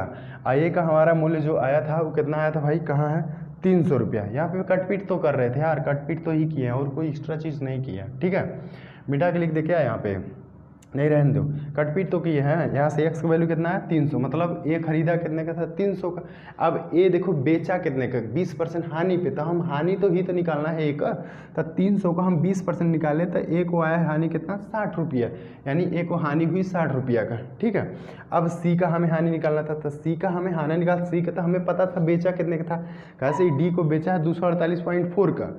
Speaker 1: ए का हमारा मूल्य जो आया था वो कितना आया था भाई, कहाँ है 300 रुपया। यहाँ पे कटपीट तो कर रहे थे यार, कटपीट तो ही किए हैं और कोई एक्स्ट्रा चीज़ नहीं किया। ठीक है, मिटा के लिख दे क्या यहाँ पे, नहीं रहने दो, कटपीट तो किए हैं। यहाँ से x का वैल्यू कितना है 300, मतलब ए खरीदा कितने का था 300 का। अब ए देखो बेचा कितने का, 20% हानि पे, तो हम हानि तो ही तो निकालना है ए का, तो 300 का हम 20% निकाले तो ए को आया है हानि कितना 60 रुपया, यानी ए को हानि हुई 60 रुपया का। ठीक है, अब सी का हमें हानि निकालना था, तो सी का हमें हानि निकाल, सी का तो हमें पता था बेचा कितने का था, कैसे डी को बेचा है 248.4 का।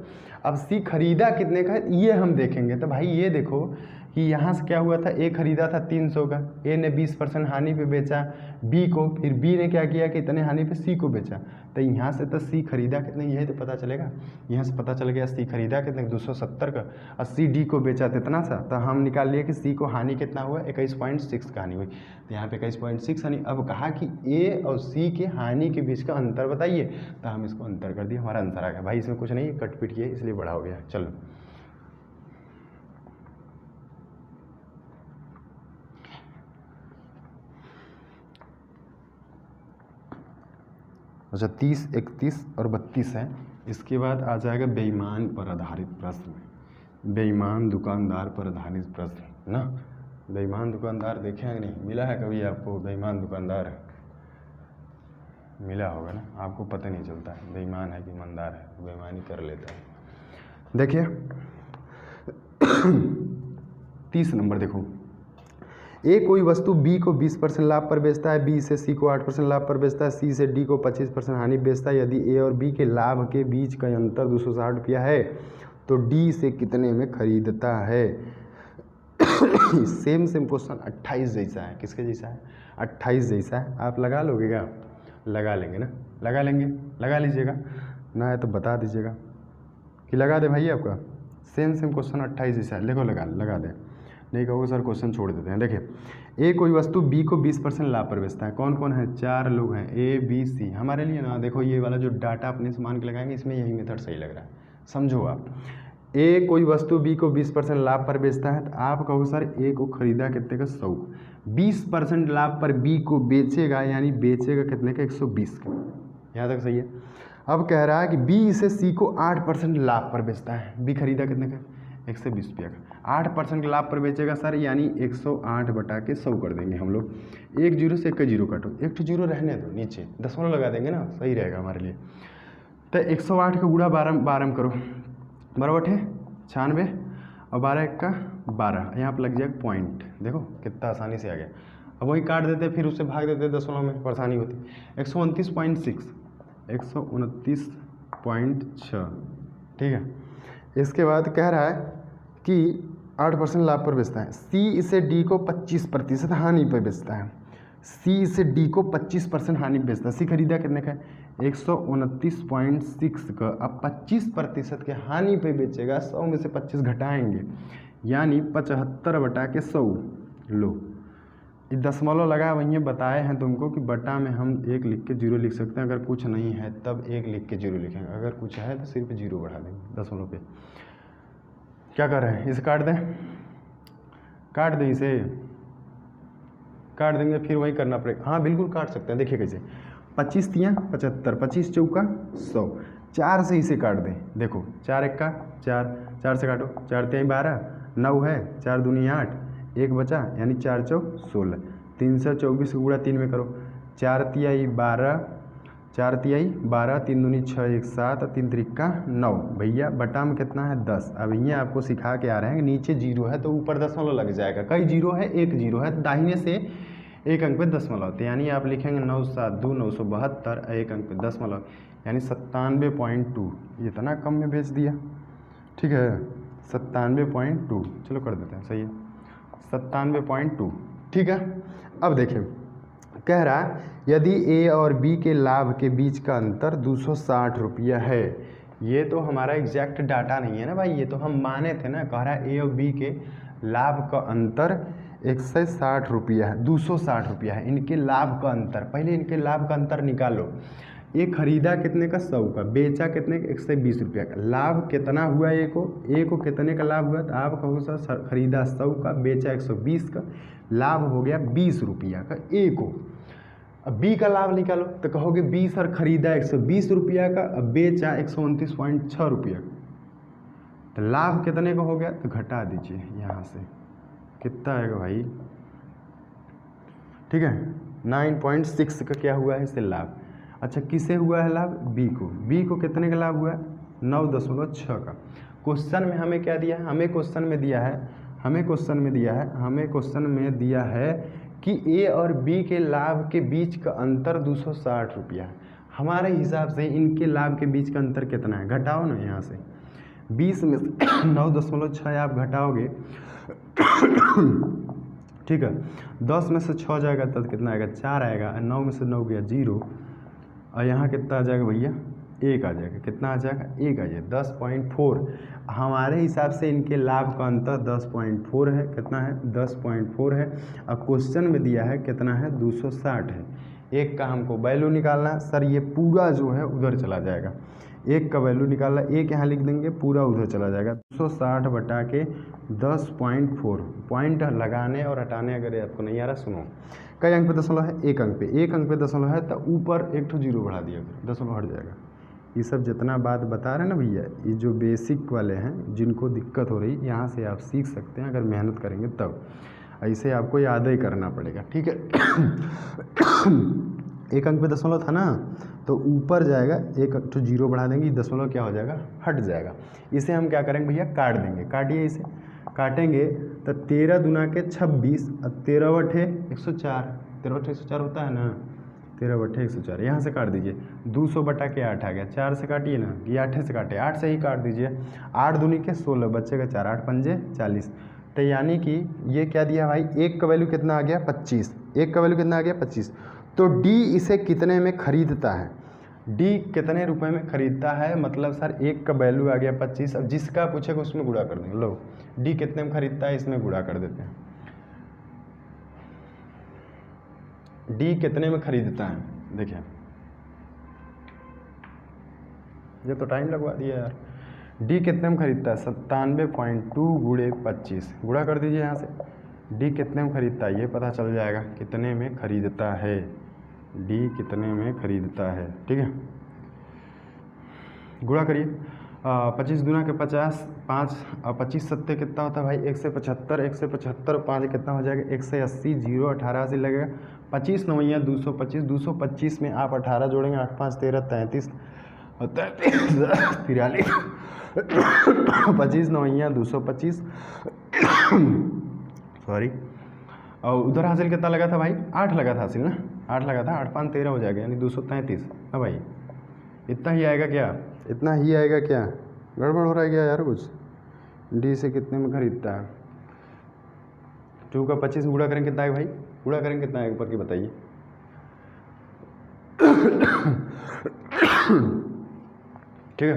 Speaker 1: अब सी खरीदा कितने का है ये हम देखेंगे। तो भाई ये देखो कि यहाँ से क्या हुआ था, ए खरीदा था 300 का, ए ने 20% हानि पे बेचा बी को, फिर बी ने क्या किया कि इतने हानि पे सी को बेचा, तो यहाँ से तो सी खरीदा कितने यही तो पता चलेगा। यहाँ से पता चल गया सी खरीदा कितने 270 का, और सी डी को बेचा तो इतना सा, तो हम निकाल लिए कि सी को हानि कितना हुआ 21.6 का हानि हुई, तो यहाँ पे 21.6 हानि। अब कहा कि ए और सी के हानि के बीच का अंतर बताइए, तो हम इसको अंतर कर दिए, हमारा आंसर आ गया। भाई इसमें कुछ नहीं कट पीट किए इसलिए बड़ा हो गया। चलो अच्छा 30, 31 और 32 है। इसके बाद आ जाएगा बेईमान पर आधारित प्रश्न, बेईमान दुकानदार पर आधारित प्रश्न ना। बेईमान दुकानदार देखे हैं नहीं, मिला है कभी आपको बेईमान दुकानदार, मिला होगा ना, आपको पता नहीं चलता है बेईमान है कि ईमानदार है, बेईमानी कर लेता है। देखिए 30 नंबर देखो, ए कोई वस्तु बी को 20% लाभ पर बेचता है, बी से सी को 8% लाभ पर बेचता है, सी से डी को 25% हानि बेचता है। यदि ए और बी के लाभ के बीच का अंतर 260 रुपया है तो डी से कितने में खरीदता है। सेम क्वेश्चन 28 जैसा है, किसके जैसा है 28 जैसा है। आप लगा लोगे क्या, लगा लेंगे ना, लगा लेंगे, लगा लीजिएगा ना, है तो बता दीजिएगा कि लगा दे भाई। आपका सेम क्वेश्चन 28 जैसा है, देखो लगा दे, नहीं कहोगे सर क्वेश्चन छोड़ देते हैं। देखिए ए कोई वस्तु बी को 20% लाभ पर बेचता है, कौन कौन है 4 लोग हैं ए बी सी। हमारे लिए ना देखो ये वाला जो डाटा अपने से मान के लगाएंगे इसमें यही मेथड सही लग रहा है, समझो आप। ए कोई वस्तु बी को 20% लाभ पर बेचता है, तो आप कहो सर ए को खरीदा कितने का 100, 20% लाभ पर बी को बेचेगा, यानी बेचेगा कितने का 120 का, यहाँ तक सही है। अब कह रहा है कि बी से सी को 8% लाभ पर बेचता है, बी खरीदा कितने का 120 रुपया का, 8% के लाभ पर बेचेगा सर, यानी 108 बटा के 100 कर देंगे हम लोग। 1 जीरो से 1 जीरो काटो, 1 जीरो रहने दो, नीचे दशमलव लगा देंगे ना, सही रहेगा हमारे लिए। तो 108 का गुणा 12 करो, 12 है 96 और 12 1 का 12, यहाँ पर लग जाएगा पॉइंट। देखो कितना आसानी से आ गया। अब वही काट देते फिर उससे भाग देते दशमलव में, परेशानी होती। 129.6, 129.6, ठीक है। इसके बाद कह रहा है कि 8% लाभ पर बेचता है, सी इसे डी को 25% हानि पर बेचता है, सी इसे डी को 25% हानि पर बेचता है। सी खरीदा कितने का 129.6 का, अब 25% के हानि पे बेचेगा, 100 में से 25 घटाएंगे, यानी 75 बटा के 100। लो दशमलव लगा वहीं बताए हैं तुमको कि बटा में हम 1 लिख के 0 लिख सकते हैं, अगर कुछ नहीं है तब 1 लिख के 0 लिखेंगे, अगर कुछ है तो सिर्फ 0 बढ़ा देंगे दशमलव पे। क्या कर रहे हैं, इसे काट दें, काट दें इसे, काट देंगे, फिर वही करना पड़ेगा। हाँ बिल्कुल काट सकते हैं, देखिए कैसे, 25 तियाँ 75, 25 चौका 100, 4 से इसे काट दें। देखो 4 एक्का 4, 4 से काटो, 4 तिहाई 12, 9 है, 4 दूनी 8, 1 बचा, यानी 4 चौक 16, 324 को गुणा 3 में करो, 4 तिहाई 12, 4 तिहाई 12, 3 दूनी 6, 1 7, 3 त्रिक्का 9, भैया बटा में कितना है 10। अब ये आपको सिखा के आ रहे हैं कि नीचे जीरो है तो ऊपर दशमलव लग जाएगा, कई जीरो है, एक जीरो है, दाहिने से एक अंक पे दशमलव, तो यानी आप लिखेंगे 9 7 2 972, एक अंक पे दशमलव, यानी 97.2, इतना कम में भेज दिया। ठीक है 97.2, चलो कर देते हैं, सही है 97.2। ठीक है, अब देखिए कह रहा है यदि ए और बी के लाभ के बीच का अंतर 260 रुपया है। ये तो हमारा एग्जैक्ट डाटा नहीं है ना भाई, ये तो हम माने थे ना, कह रहा है ए और बी के लाभ का अंतर 160 रुपया है, 260 रुपया है, इनके लाभ का अंतर। पहले इनके लाभ का अंतर निकालो, ये खरीदा कितने का 100 का, बेचा कितने का 120 रुपया का, लाभ कितना हुआ ए को कितने का लाभ हुआ, तो आप कहो सर खरीदा 100 का, बेचा 120 का, लाभ हो गया 20 रुपया का ए को। अब बी का लाभ निकालो तो कहोगे 20 और खरीदा 120 रुपया का, अब बेचा 129.6 रुपया का, तो लाभ कितने का हो गया, तो घटा दीजिए यहाँ से, कितना आएगा भाई, ठीक है 9.6 का क्या हुआ है इससे लाभ। अच्छा किसे हुआ है लाभ, बी को कितने का लाभ हुआ है 9.6 का। क्वेश्चन में हमें क्या दिया है, हमें क्वेश्चन में दिया है कि ए और बी के लाभ के बीच का अंतर 260 रुपया है। हमारे हिसाब से इनके लाभ के बीच का अंतर कितना है, घटाओ ना यहाँ से, 20 में 9.6 आप घटाओगे ठीक है, 10 में से 6 जाएगा तब कितना आएगा 4 आएगा, 9 में से 9 गया 0, और यहाँ कितना आ जाएगा भैया 1 आ जाएगा, कितना आ जाएगा 1 आ जाएगा, 10.4। हमारे हिसाब से इनके लाभ का अंतर 10.4 है, कितना है 10.4 है, और क्वेश्चन में दिया है कितना है 260 है। एक का हमको वैल्यू निकालना है, सर ये पूरा जो है उधर चला जाएगा, एक का वैल्यू निकालना, एक यहाँ लिख देंगे, पूरा उधर चला जाएगा, 260 बटा के 10.4, पॉइंट लगाने और हटाने अगर आपको नहीं आ रहा सुनो, कई अंक पे दशमलव है, एक अंक पे दशमलव है, तो ऊपर एक ठो जीरो बढ़ा दिया, दशमलव हट जाएगा। ये सब जितना बात बता रहे हैं ना भैया, ये जो बेसिक वाले हैं जिनको दिक्कत हो रही, यहाँ से आप सीख सकते हैं अगर मेहनत करेंगे तब, ऐसे आपको याद ही करना पड़ेगा। ठीक है एक अंक पे दशमलव था ना, तो ऊपर जाएगा, एक ठो जीरो बढ़ा देंगे, दशमलव क्या हो जाएगा हट जाएगा। इसे हम क्या करेंगे भैया काट देंगे, काटिए इसे, काटेंगे तो 13 दूना के 26 और 13 बटे 104, 13 बटे 104 होता है ना, 13 बटे 104, यहाँ से काट दीजिए, 200 बटा के 8 आ गया, 4 से काटिए ना, ये 8 से काटे, 8 से ही काट दीजिए, 8 दूनी के 16 बच्चे का 4, 8 पंजे 40, तो यानी कि ये क्या दिया भाई, एक का वैल्यू कितना आ गया 25, एक का वैल्यू कितना आ गया 25, तो डी इसे कितने में खरीदता है, डी कितने रुपए में खरीदता है, मतलब सर एक का वैल्यू आ गया 25, अब जिसका पूछेगा उसमें गुणा कर देंगे, लो डी कितने में खरीदता है इसमें गुणा कर देते हैं, डी कितने में खरीदता है, देखिए ये तो टाइम लगवा दिया यार, डी कितने में खरीदता है 97.2 गुणे 25, गुणा कर दीजिए यहाँ से, डी कितने में खरीदता है ये पता चल जाएगा, कितने में खरीदता है, डी कितने में खरीदता है। ठीक है गुणा करिए, 25 दूना के 50, 5 और 25 सत्ते कितना होता है भाई 175, 175 5 कितना हो जाएगा 180, 0 18 से लगेगा, 25 नवैया 225, 225 में आप 18 जोड़ेंगे, 8 5 13 33 और 43 25 नवैया 225 सॉरी, और उधर हासिल कितना लगा था भाई 8 लगा था हासिल ना, 8 लगा था, 8 5 13 हो जाएगा, यानी 233। हाँ भाई इतना ही आएगा क्या, इतना ही आएगा क्या, गड़बड़ हो रहा है क्या यार कुछ, डी से कितने में खरीदता है, 2 का 25 गुणा करेंगे कितना है भाई, गुणा करेंगे कितना है ऊपर की बताइए ठीक है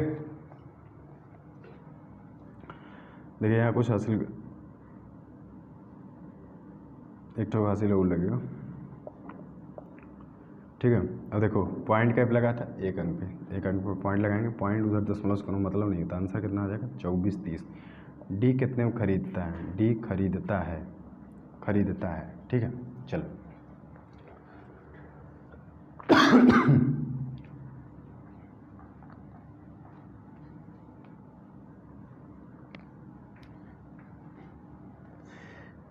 Speaker 1: देखिए यहाँ कुछ हासिल, एक ठो हासिल और लगेगा। ठीक है अब देखो पॉइंट कैप लगा था एक अंक पे, एक अंक पे पॉइंट लगाएंगे, पॉइंट उधर दशमलव से कोनो मतलब नहीं होता, आंसर कितना आ जाएगा 24 30। डी कितने में खरीदता है, डी खरीदता है, ठीक है चलो।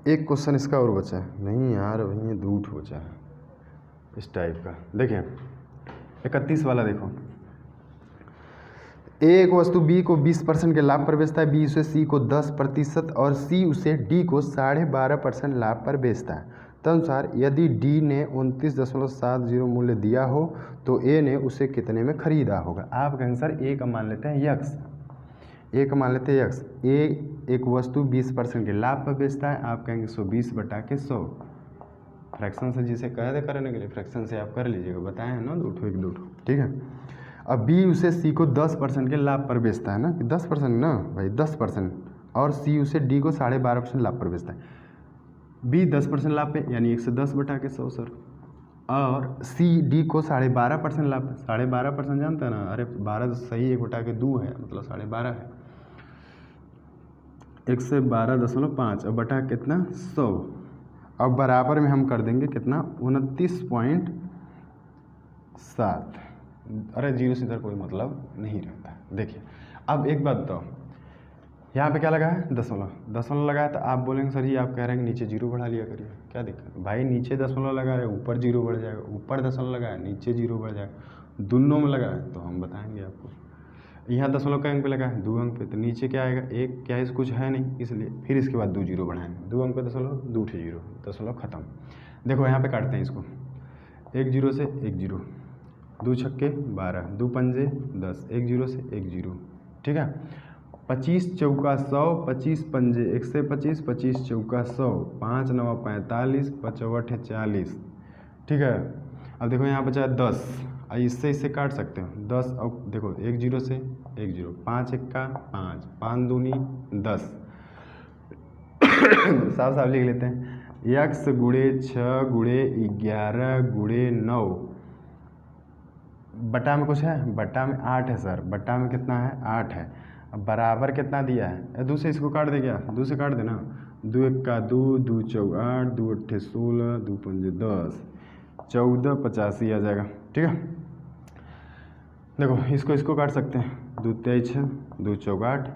Speaker 1: एक क्वेश्चन इसका और बचा है, नहीं यार वही 2 बचा है इस टाइप का। देखिए 31 वाला देखो, एक वस्तु बी को 20% के लाभ पर बेचता है, बी उसे सी को 10% और सी उसे डी को 12.5% लाभ पर बेचता है। तदनुसार यदि डी ने 29.70 मूल्य दिया हो तो ए ने उसे कितने में खरीदा होगा। आप कहेंगे सर ए का मान लेते हैं यक्स, ए का मान लेते हैं यक्स, ए एक वस्तु 20% के लाभ पर बेचता है, आप कहेंगे 120/100 फ्रैक्शन से जिसे कह दे करने के लिए फ्रैक्शन से आप कर लीजिएगा, बताए हैं ना 2 ठीक है। अब बी उसे सी को 10% के लाभ पर बेचता है ना, 10% ना भाई 10%, और सी उसे डी को 12.5% लाभ पर बेचता है। बी 10% लाभ पे यानी 110/100 सर, और सी डी को 12.5% लाभ पे, 12.5% जानते हैं ना, अरे 12 सही 1/2 है मतलब 12.5 है, 112.5 और बटा कितना 100, अब बराबर में हम कर देंगे कितना 29.7। अरे 0 से इधर कोई मतलब नहीं रहता। देखिए अब एक बात बताओ, यहाँ पे क्या लगा है दशमलव लगा है, तो आप बोलेंगे सर जी आप कह रहे हैं नीचे 0 बढ़ा लिया करिए, क्या दिक्कत है भाई, नीचे दशमलव लगा रहे ऊपर 0 बढ़ जाएगा, ऊपर दशमलव लगा है नीचे 0 बढ़ जाएगा, दोनों में लगा है तो हम बताएंगे आपको। यहाँ दशमलव का अंक पे लगा है 2 अंक पे, तो नीचे क्या आएगा 1, क्या है कुछ है नहीं इसलिए, फिर इसके बाद 2 0 बढ़ाएंगे, 2 अंक पे दशमलव 2 0 दशमलव खत्म। देखो यहाँ पे काटते हैं इसको, 1 0 से 1 0, 2 छक्के 12, 2 पंजे 10, 1 0 से 1 0, ठीक है। 25 चौका 100, 25 पंजे 125, 25 चौका 100, 5 9 45, 5 8 40, ठीक है। अब देखो यहाँ बचा 10, इससे काट सकते हो 10, अब देखो 1 0 से 1 0, 5 1 का 5, 5 दूनी 10, साफ साफ लिख लेते हैं, x गुणे 6 गुणे 11 गुणे 9, बटा में कुछ है, बटा में 8 है सर, बटा में कितना है 8 है, अब बराबर कितना दिया है, 2 से इसको काट दे, क्या 2 से काट देना, 2 1 का 2, 2 चौक 8, 2 8 16, 2 पंजे 10, 14 85 आ जाएगा, ठीक है। देखो इसको काट सकते हैं, 2 23 2 चौक 8,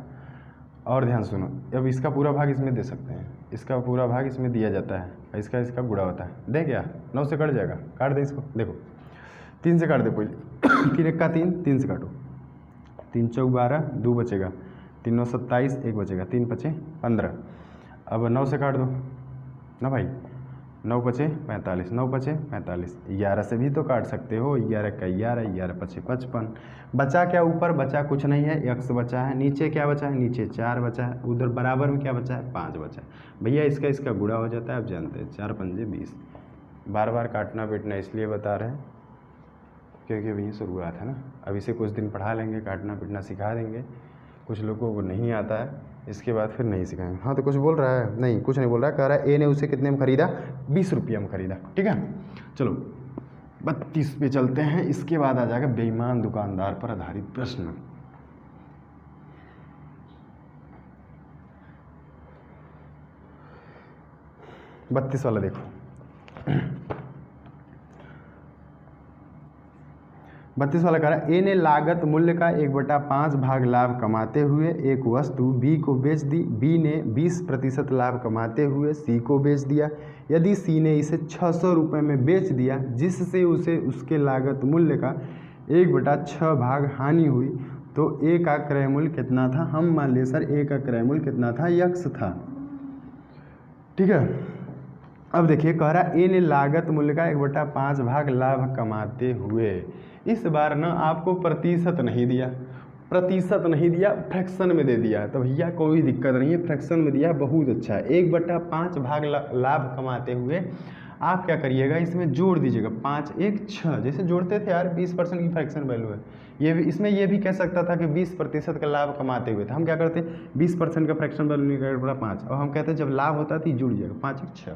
Speaker 1: और ध्यान सुनो, अब इसका पूरा भाग इसमें दे सकते हैं, इसका पूरा भाग इसमें दिया जाता है, इसका गुणा होता है, दे क्या 9 से कट जाएगा, काट दे इसको, देखो 3 से काट दे पहले, 3 1 का 3, 3 से काटो, 3 चौक 12, 2 बचेगा, 3 9 27, 1 बचेगा, 3 5 15, अब 9 से काट दो ना भाई, 9 5 45, 9 5 45, 11 से भी तो काट सकते हो, 11 का 11, 11 5 55, बचा क्या ऊपर, बचा कुछ नहीं है, x बचा है, नीचे क्या बचा है, नीचे 4 बचा है, उधर बराबर में क्या बचा है 5 बचा है, भैया इसका गुणा हो जाता है, आप जानते हैं 4 पंजे 20, बार बार काटना पीटना इसलिए बता रहे हैं क्योंकि भैया शुरुआत है ना, अब इसे कुछ दिन पढ़ा लेंगे, काटना पीटना सिखा देंगे, कुछ लोगों को नहीं आता है, इसके बाद फिर नहीं सिखाएंगे। हाँ तो कुछ बोल रहा है, नहीं कुछ नहीं बोल रहा है, कह रहा है ए ने उसे कितने में खरीदा, 20 रुपये में खरीदा, ठीक है। चलो 32 पे चलते हैं, इसके बाद आ जाएगा बेईमान दुकानदार पर आधारित प्रश्न। बत्तीस वाला देखो, 32 वाला कह रहा है ए ने लागत मूल्य का 1/5 भाग लाभ कमाते हुए एक वस्तु बी को बेच दी, बी ने 20% लाभ कमाते हुए सी को बेच दिया। यदि सी ने इसे 600 रुपये में बेच दिया जिससे उसे उसके लागत मूल्य का 1/6 भाग हानि हुई तो ए का क्रय मूल्य कितना था। हम मान लिए सर ए का क्रय मूल्य कितना था, यक्स था, ठीक है। अब देखिए कह रहा है ए ने लागत मूल्य का 1/5 भाग लाभ कमाते हुए, इस बार ना आपको प्रतिशत नहीं दिया, फ्रैक्शन में दे दिया, तो भैया कोई दिक्कत नहीं है, फ्रैक्शन में दिया बहुत अच्छा है। 1/5 भाग लाभ कमाते हुए आप क्या करिएगा, इसमें जोड़ दीजिएगा 5 1 6, जैसे जोड़ते थे यार 20% की फ्रैक्शन वैल्यू है, ये भी इसमें ये भी कह सकता था कि 20% का लाभ कमाते हुए, तो हम क्या करते 20% का फ्रैक्शन वैल्यू निकाल बड़ा 5, और हम कहते हैं जब लाभ होता है तो जुड़ जाएगा 5 1 6,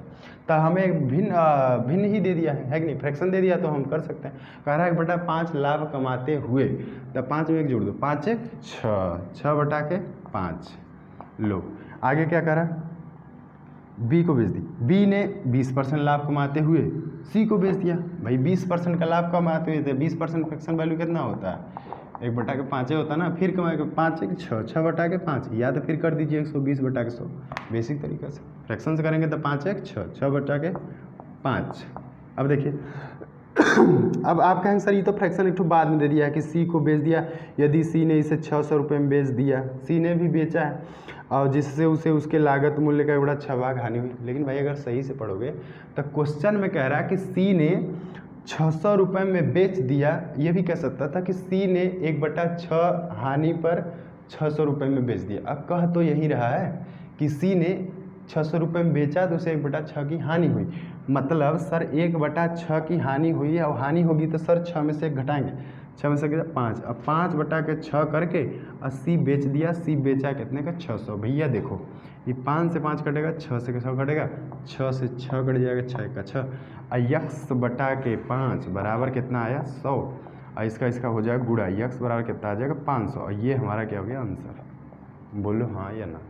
Speaker 1: तो हमें भिन्न ही दे दिया है कि नहीं, फ्रैक्शन दे दिया तो हम कर सकते हैं। कह रहा है 1/5 लाभ कमाते हुए, तो 5 में 1 जोड़ दो, 5 1 6, 6/5 लो। आगे क्या कह रहा है, बी को बेच दी, बी ने 20% लाभ कमाते हुए सी को बेच दिया। भाई 20% का लाभ कमाते हुए थे, 20% फ्रैक्शन वैल्यू कितना होता है, 1/5 होता है ना। फिर कमाएगा 5 1 6, 6/5 या तो फिर कर दीजिए 120/100, बेसिक तरीका से फ्रैक्शन से करेंगे तो 5 1 6, 6/5। अब देखिए अब आप कहेंगे सर ये तो फ्रैक्शन एक तो बाद में दे दिया है कि सी को बेच दिया। यदि सी ने इसे 600 रुपये में बेच दिया, सी ने भी बेचा है, और जिससे उसे उसके लागत मूल्य का बड़ा 6 भाग हानि हुई। लेकिन भाई अगर सही से पढ़ोगे तो क्वेश्चन में कह रहा है कि सी ने 600 रुपये में बेच दिया। ये भी कह सकता था कि सी ने 1/6 हानि पर 600 रुपये में बेच दिया। अब कह तो यही रहा है कि सी ने 600 रुपये में बेचा तो उसे 1/6 की हानि हुई। मतलब सर 1/6 की हानि हुई, और हानि होगी तो सर 6 में से 1 घटाएंगे, 6 में से 5। अब 5/6 करके और सी बेच दिया, सी बेचा कितने का 600। भैया देखो ये 5 से 5 कटेगा, 6 से 6 कटेगा, 6 से 6 कट जाएगा, 6 का 6, और x/5 बराबर कितना आया 100, और इसका हो जाएगा गुणा, x बराबर कितना आ जाएगा 500, और ये हमारा क्या हो गया आंसर। बोलो हाँ या ना।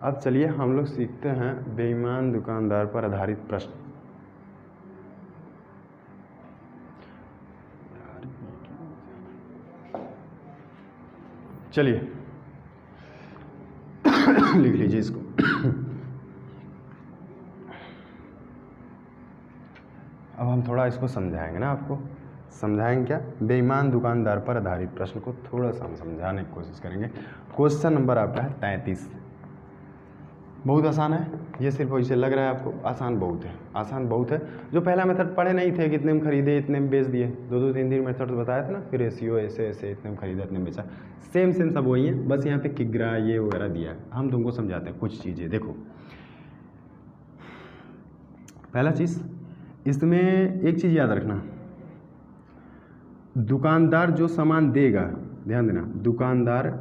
Speaker 1: अब चलिए हम लोग सीखते हैं बेईमान दुकानदार पर आधारित प्रश्न। चलिए लिख लीजिए इसको। अब हम थोड़ा इसको समझाएंगे ना, आपको समझाएंगे क्या, बेईमान दुकानदार पर आधारित प्रश्न को थोड़ा सा हम समझाने की कोशिश करेंगे। क्वेश्चन नंबर आपका है 33। बहुत आसान है, ये सिर्फ वैसे लग रहा है आपको आसान बहुत है, आसान बहुत है। जो पहला मेथड पढ़े नहीं थे, कितने में खरीदे इतने में बेच दिए, 2 3 मेथड बताया था ना, फिर रेशियो ऐसे ऐसे, इतने में खरीदा इतने में बेचा, सेम सब वही है, बस यहाँ पे किग्रा ये वगैरह दिया है। हम तुमको समझाते हैं कुछ चीज़ें। देखो पहला चीज़, इसमें एक चीज़ याद रखना, दुकानदार जो सामान देगा, ध्यान देना, दुकानदार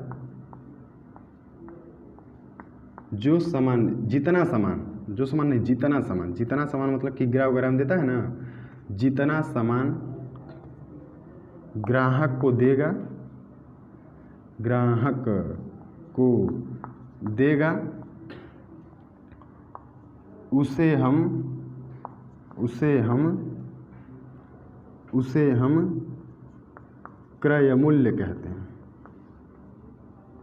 Speaker 1: जो सामान, जितना सामान, जो सामान नहीं, जितना सामान, जितना सामान मतलब किग्रा वगैरह में देता है ना, जितना सामान ग्राहक को देगा, ग्राहक को देगा, उसे हम क्रय मूल्य कहते हैं,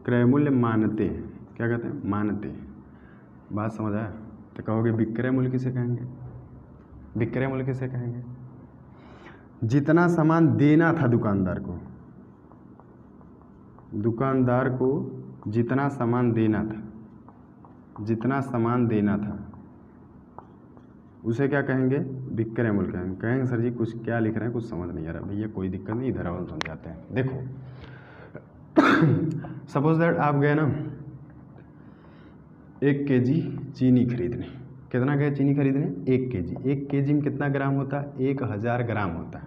Speaker 1: क्रय मूल्य मानते हैं। क्या कहते हैं, मानते हैं। बात समझ आया? तो कहोगे विक्रय मूल्य किसे कहेंगे, विक्रय मूल्य किसे कहेंगे, जितना सामान देना था दुकानदार को, दुकानदार को जितना सामान देना था, जितना सामान देना था उसे क्या कहेंगे, विक्रय मूल्य कहेंगे। कहेंगे सर जी कुछ क्या लिख रहे हैं, कुछ समझ नहीं आ रहा। भैया कोई दिक्कत नहीं, इधर हम समझाते हैं। देखो सपोज दैट आप गए ना 1 kg चीनी खरीदने, कितना गए चीनी खरीदने, 1 kg। 1 kg में कितना ग्राम होता है, 1000 ग्राम होता है,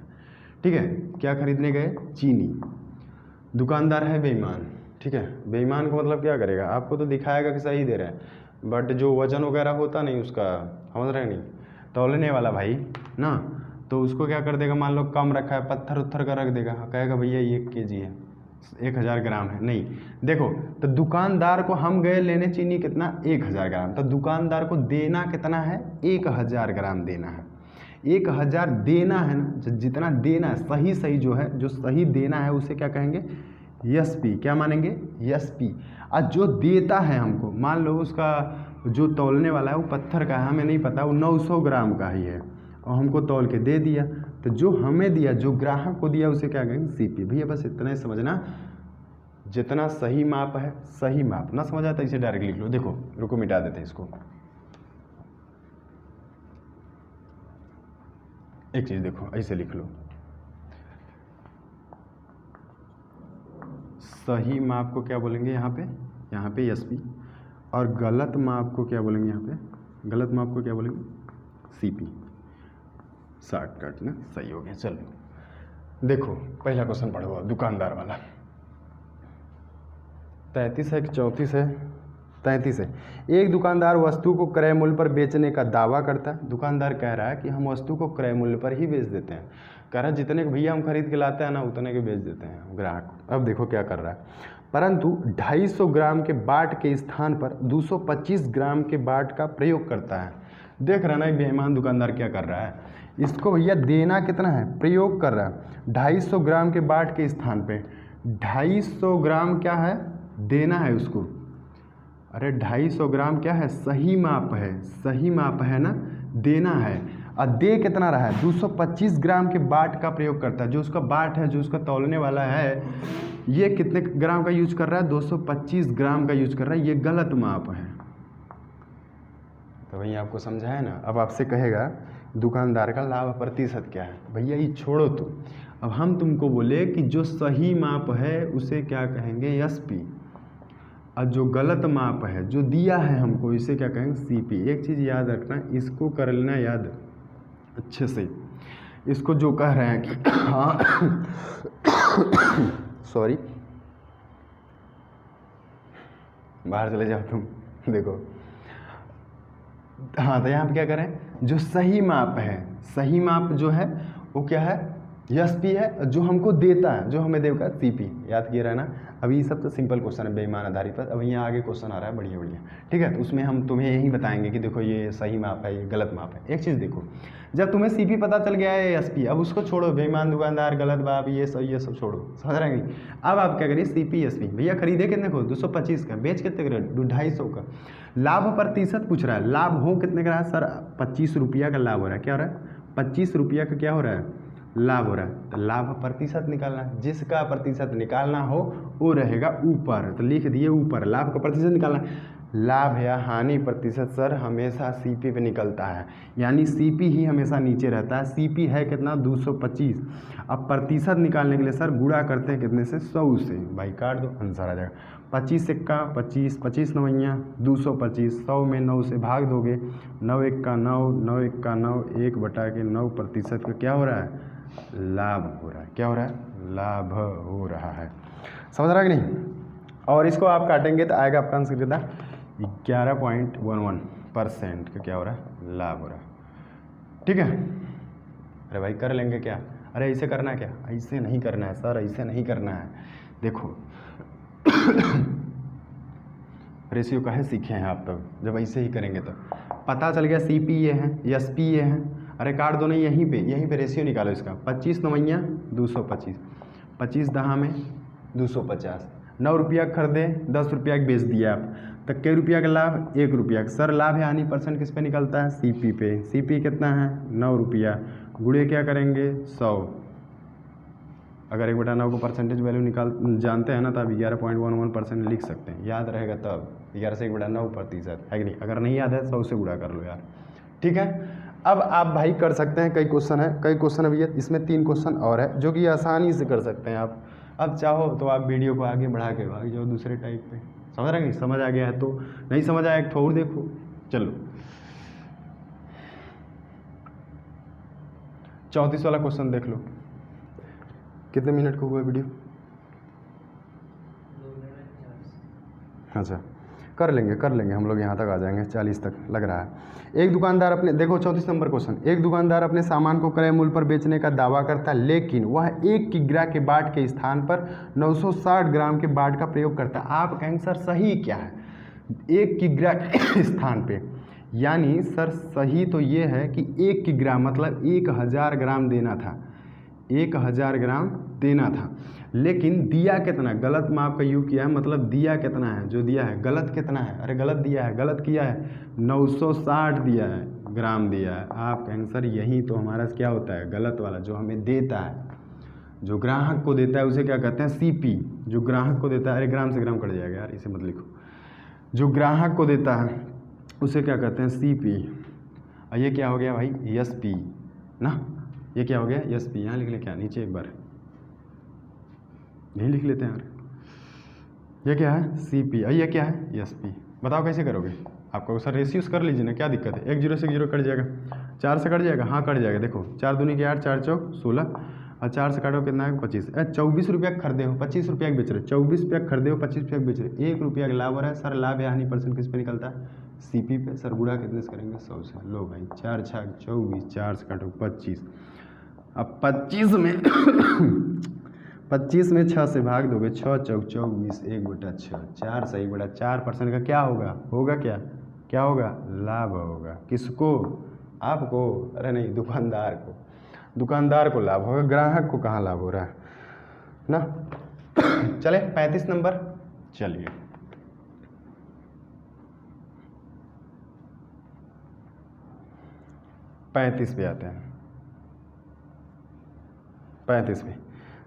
Speaker 1: ठीक है। क्या खरीदने गए, चीनी। दुकानदार है बेईमान, ठीक है। बेईमान को मतलब क्या करेगा, आपको तो दिखाएगा कि सही दे रहा है, बट जो वजन वगैरह होता नहीं उसका, समझ रहे नहीं, तौलने वाला भाई ना, तो उसको क्या कर देगा, मान लो कम रखा है, पत्थर उत्थर का रख देगा, कहेगा भैया ये 1 kg है, 1000 ग्राम है। नहीं, देखो तो दुकानदार को हम गए लेने चीनी कितना, 1000 ग्राम, तो दुकानदार को देना कितना है, 1000 ग्राम देना है। 1000 देना है ना, जितना देना है, सही सही जो है, जो सही देना है उसे क्या कहेंगे, एसपी। क्या मानेंगे, एसपी। और जो देता है हमको, मान लो उसका जो तौलने वाला है वो पत्थर का है, हमें नहीं पता, वो 900 ग्राम का ही है और हमको तौल के दे दिया, तो जो हमें दिया, जो ग्राहक को दिया उसे क्या कहेंगे, सीपी। भैया बस इतना ही समझना, जितना सही माप है, सही माप ना समझ आता इसे डायरेक्ट लिख लो। देखो रुको मिटा देते हैं इसको। एक चीज़ देखो, ऐसे लिख लो, सही माप को क्या बोलेंगे यहाँ पे एसपी, और गलत माप को क्या बोलेंगे, यहाँ पे गलत माप को क्या बोलेंगे, सीपी। शॉर्टकट ना, सही हो गया। चलो देखो पहला क्वेश्चन पढ़ो, दुकानदार वाला। 33 है कि 34 है, 33 है। एक दुकानदार वस्तु को क्रय मूल्य पर बेचने का दावा करता है। दुकानदार कह रहा है कि हम वस्तु को क्रय मूल्य पर ही बेच देते हैं। कह रहा है जितने के भैया हम खरीद के लाते हैं ना उतने के बेच देते हैं ग्राहक। अब देखो क्या कर रहा है, परंतु 250 ग्राम के बाट के स्थान पर 225 ग्राम के बाट का प्रयोग करता है। देख रहा ना बेईमान दुकानदार क्या कर रहा है, इसको भैया देना कितना है, प्रयोग कर रहा है 250 ग्राम के बाट के स्थान पे 250 ग्राम क्या है, देना है उसको। अरे 250 ग्राम क्या है, सही माप है, सही माप है ना, देना है। और दे कितना रहा है, 225 ग्राम के बाट का प्रयोग करता है। जो उसका बाट है, जो उसका तौलने वाला है, ये कितने ग्राम का यूज कर रहा है, 225 ग्राम का यूज कर रहा है। ये गलत माप है। तो भैया आपको समझा है ना। अब आपसे कहेगा दुकानदार का लाभ प्रतिशत क्या है, भैया ये छोड़ो तो। अब हम तुमको बोले कि जो सही माप है उसे क्या कहेंगे, एसपी, और जो गलत माप है जो दिया है हमको इसे क्या कहेंगे, सीपी। एक चीज़ याद रखना, इसको कर लेना याद अच्छे से। इसको जो कह रहे हैं कि हाँ सॉरी, बाहर चले जाओ तुम, देखो हाँ, तो यहाँ पे क्या करें, जो सही माप है, सही माप जो है वो क्या है, एसपी है। जो हमको देता है, जो हमें देगा, सीपी। याद किए रहना। अभी सब तो सिंपल क्वेश्चन है बेईमान आधारित पर। अब यहाँ आगे क्वेश्चन आ रहा है बढ़िया बढ़िया, ठीक है। तो उसमें हम तुम्हें यही बताएंगे कि देखो ये सही माप है, ये गलत माप है। एक चीज़ देखो, जब तुम्हें सीपी पता चल गया है, एसपी, अब उसको छोड़ो, बेईमान दुकानदार, गलत बाप, ये सब छोड़ो, समझ रहे हैं। अब आप क्या करिए, सीपी एसपी। भैया खरीदे कितने को, 225 का, बेच कितने का, 250 का। लाभ प्रतिशत पूछ रहा है, लाभ हो कितने का रहा है सर, 25 रुपया का लाभ हो रहा है। क्या हो रहा है, 25 रुपया का क्या हो रहा है, लाभ हो रहा है। तो लाभ प्रतिशत निकालना है, जिसका प्रतिशत निकालना हो वो रहेगा ऊपर। तो लिख दिए ऊपर, लाभ का प्रतिशत निकालना है। लाभ या हानि प्रतिशत सर हमेशा सीपी पे निकलता है, यानी सीपी ही हमेशा नीचे रहता है। सीपी है कितना, 225। अब प्रतिशत निकालने के लिए सर गुणा करते हैं कितने से, 100 से। भाई काट दो, आंसर आ जाएगा। 25 एक्का 25, 25 नवैया 225, 100 में 9 से भाग दोगे, 9 एक का 9, 9 एक का 9, 1/9% का क्या हो रहा है, लाभ हो रहा है। क्या हो रहा है, लाभ हो रहा है। समझ रहा है कि नहीं। और इसको आप काटेंगे तो आएगा आपका आंसर कितना, 11.11% का क्या हो रहा है, लाभ हो रहा है। ठीक है। अरे भाई कर लेंगे क्या, अरे ऐसे करना है क्या, ऐसे नहीं करना है सर, ऐसे नहीं करना है। देखो रेशियो का है सीखे हैं आप, तब जब ऐसे ही करेंगे तो पता चल गया सीपी ये है, एसपी ये है। अरे काट दो नहीं, यहीं पे रेशियो निकालो इसका। 25 नवैया 225, 25 दहा में 250, 9 रुपया खरीदे, 10 रुपया बेच दिया आप, तो कै रुपया का लाभ, 1 रुपया का। सर लाभ है हानि परसेंट किस पे निकलता है, सीपी पे। सीपी कितना है, 9 रुपया, गुणे क्या करेंगे, 100। अगर 1/9 को परसेंटेज वैल्यू निकाल जानते हैं ना, तो आप 11.11% लिख सकते हैं, याद रहेगा तब। 11 से 1/9% है कि नहीं। अगर नहीं याद है 100 से गुणा कर लो यार, ठीक है। अब आप भाई कर सकते हैं, कई क्वेश्चन है, कई क्वेश्चन भैया इसमें 3 क्वेश्चन और है जो कि आसानी से कर सकते हैं आप। अब चाहो तो आप वीडियो को आगे बढ़ा के भाग जाओ दूसरे टाइप पे। समझ रहे हैं, समझ आ गया है तो, नहीं समझ आया एक ठोर देखो। चलो 34 वाला क्वेश्चन देख लो। कितने मिनट का हुआ वीडियो, अच्छा कर लेंगे हम लोग, यहाँ तक आ जाएंगे, 40 तक लग रहा है। एक दुकानदार अपने, देखो 34 नंबर क्वेश्चन, एक दुकानदार अपने सामान को क्रय मूल्य पर बेचने का दावा करता है, लेकिन वह 1 किग्रा के बाट के स्थान पर 960 ग्राम के बाट का प्रयोग करता है। आप कहेंगे सर सही क्या है 1 किग्रा के स्थान पे, यानी सर सही तो ये है कि 1 किग्रा मतलब 1000 ग्राम देना था, 1000 ग्राम देना था, लेकिन दिया कितना, गलत माप का यूज किया है, मतलब दिया कितना है, जो दिया है गलत कितना है, अरे गलत दिया है, गलत किया है, 960 दिया है, ग्राम दिया है। आप कहेंगे सर यही तो हमारा क्या होता है, गलत वाला जो हमें देता है, जो ग्राहक को देता है उसे क्या कहते हैं, सीपी। जो ग्राहक को देता है, अरे ग्राम से ग्राम कट जाएगा यार, इसे मत लिखो। जो ग्राहक को देता है उसे क्या कहते हैं, सीपी। और ये क्या हो गया भाई, एसपी ना, ये क्या हो गया, एसपी। यहाँ लिख ले, क्या नीचे एक बार यही लिख लेते हैं यार। ये क्या है, सीपी, और ये क्या है, एसपी। बताओ कैसे करोगे, आपको सर रेशियोस कर लीजिए ना, क्या दिक्कत है। 1 0 से 0 कट जाएगा, 4 से कट जाएगा, हाँ कट जाएगा। देखो 4 दूनी के 8, 4 चौक 16, और 4 से काटो कितना है 25। 24 रुपया खरीदे हो 25 रुपया के बेच रहे, 24 रुपया खरीदे हो 25 रुपया के बेच रहे, 1 रुपया का लाभ हो रहा है। सर लाभ या हानि परसेंट किस पे निकलता है? सीपी पे। सर गुणा कितने से करेंगे? 100 से। लो भाई 4 छाक 24, 4 से काटो 25। अब 25 में 6 से भाग दोगे, 6 चौक 24, 1/6, 4 से 1/4% का क्या होगा? होगा क्या होगा? लाभ होगा। किसको? आपको? अरे नहीं, दुकानदार को। दुकानदार को लाभ होगा, ग्राहक को कहाँ लाभ हो रहा है ना। चले 35 नंबर। चलिए 35 पे आते हैं। 35 पे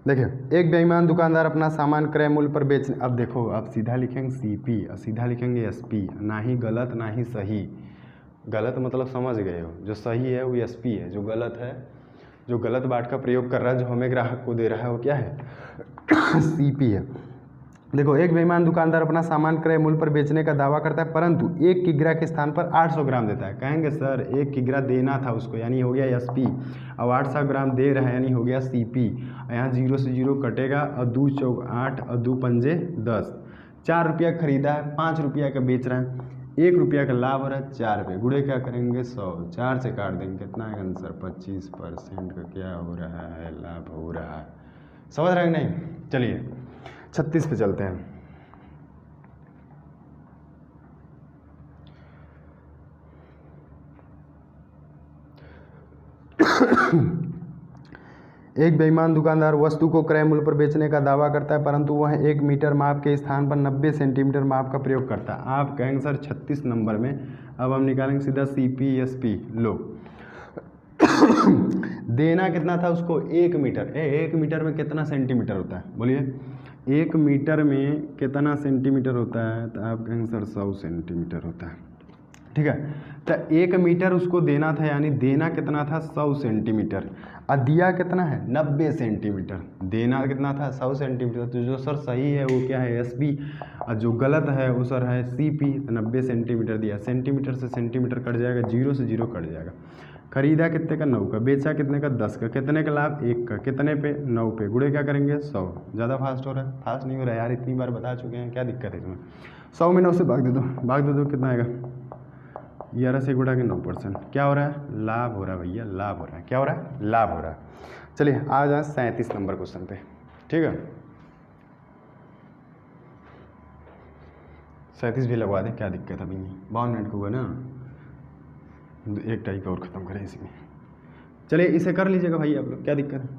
Speaker 1: देखिए, एक बेईमान दुकानदार अपना सामान क्रय मूल्य पर बेच। अब देखो, अब सीधा लिखेंगे सीपी और सीधा लिखेंगे एसपी, ना ही गलत ना ही सही। गलत मतलब समझ गए हो, जो सही है वो एसपी है, जो गलत है, जो गलत बाट का प्रयोग कर रहा है, जो हमें ग्राहक को दे रहा है, वो क्या है? सीपी है। देखो, एक बेईमान दुकानदार अपना सामान क्रय मूल्य पर बेचने का दावा करता है, परंतु 1 किग्रा के स्थान पर 800 ग्राम देता है। कहेंगे सर 1 किग्रा देना था उसको, यानी हो गया एसपी, अब 800 ग्राम दे रहा है, यानी हो गया सीपी। यहाँ 0 से 0 कटेगा, और 2 चौक 8 और 2 पंजे 10। 4 रुपया खरीदा है, 5 रुपया का बेच रहा है, 1 रुपया का लाभ हो रहा है, 4 रुपये गुड़े क्या करेंगे? 100। 4 से काट देंगे, कितना है आंसर? 25% का क्या हो रहा है? लाभ हो रहा है। समझ रहे हैं नहीं? चलिए 36 पे चलते हैं। एक बेईमान दुकानदार वस्तु को क्रय मूल्य पर बेचने का दावा करता है, परंतु वह 1 मीटर माप के स्थान पर 90 सेंटीमीटर माप का प्रयोग करता है। आप कहेंगे सर 36 नंबर में अब हम निकालेंगे सीधा सीपी एसपी। लो देना कितना था उसको? 1 मीटर। 1 मीटर में कितना सेंटीमीटर होता है? बोलिए 1 मीटर में कितना सेंटीमीटर होता है? तो आप कहेंगे सर 100 सेंटीमीटर होता है। ठीक है, तो 1 मीटर उसको देना था, यानी देना कितना था? 100 सेंटीमीटर, और दिया कितना है? 90 सेंटीमीटर। देना कितना था? 100 सेंटीमीटर। तो जो सर सही है वो क्या है? एसपी, और जो गलत है वो सर है सीपी। 90 सेंटीमीटर दिया, सेंटीमीटर से सेंटीमीटर कट जाएगा, 0 से 0 कट जाएगा। खरीदा कितने का? 9 का। बेचा कितने का? 10 का। कितने का लाभ? 1 का। कितने पे? 9 पे। गुड़े क्या करेंगे? 100। ज़्यादा फास्ट हो रहा है? फास्ट नहीं हो रहा है यार, इतनी बार बता चुके हैं, क्या दिक्कत है इसमें? 100 में 9 से भाग दे दो, कितना आएगा? 11 से गुड़ा के 9%। क्या हो रहा है? लाभ हो रहा है भैया, लाभ हो रहा है। क्या हो रहा है? लाभ हो रहा है। चलिए आ जाए 37 नंबर क्वेश्चन पे। ठीक है, 37 भी लगवा दें, क्या दिक्कत है अभी? 52 मिनट को हुआ ना, एक टाइप और ख़त्म करें इसी में। चलिए इसे कर लीजिएगा भाई आप लोग, क्या दिक्कत है?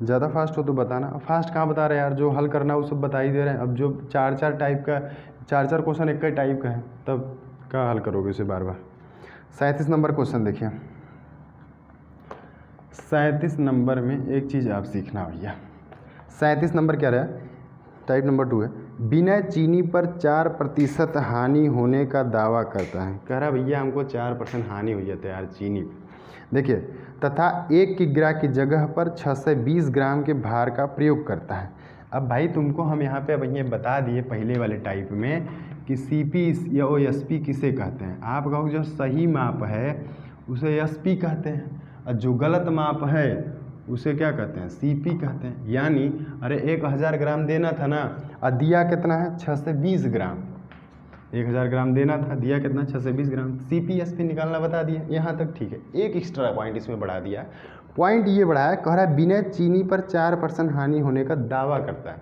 Speaker 1: ज़्यादा फास्ट हो तो बताना। फास्ट कहाँ बता रहे हैं यार, जो हल करना है वो सब बता ही दे रहे हैं। अब जो 4 टाइप का 4 क्वेश्चन एक ही टाइप का है, तब क्या हल करोगे उसे बार बार? 37 नंबर क्वेश्चन देखिए। 37 नंबर में एक चीज़ आप सीखना भैया। 37 नंबर क्या रहा? टाइप नंबर 2 है। बिना चीनी पर 4% हानि होने का दावा करता है। कह रहा भैया हमको 4% हानि हो जाता है यार चीनी पे। देखिए, तथा 1 किग्रा की जगह पर 6 से 20 ग्राम के भार का प्रयोग करता है। अब भाई तुमको हम यहाँ पे अब ये बता दिए पहले वाले टाइप में कि सीपी या ओ एसपी किसे कहते हैं। आप कहो जो सही माप है उसे एसपी कहते हैं, और जो गलत माप है उसे क्या कहते हैं? सीपी कहते हैं। यानी अरे 1000 ग्राम देना था ना, और दिया कितना है? 6 से 20 ग्राम। 1000 ग्राम देना था, दिया कितना? 6 से 20 ग्राम। सीपी एसपी निकालना बता दिया, यहाँ तक ठीक है। एक एक्स्ट्रा पॉइंट इसमें बढ़ा दिया। पॉइंट ये बढ़ाया, कह रहा है बिना चीनी पर 4% हानि होने का दावा करता है।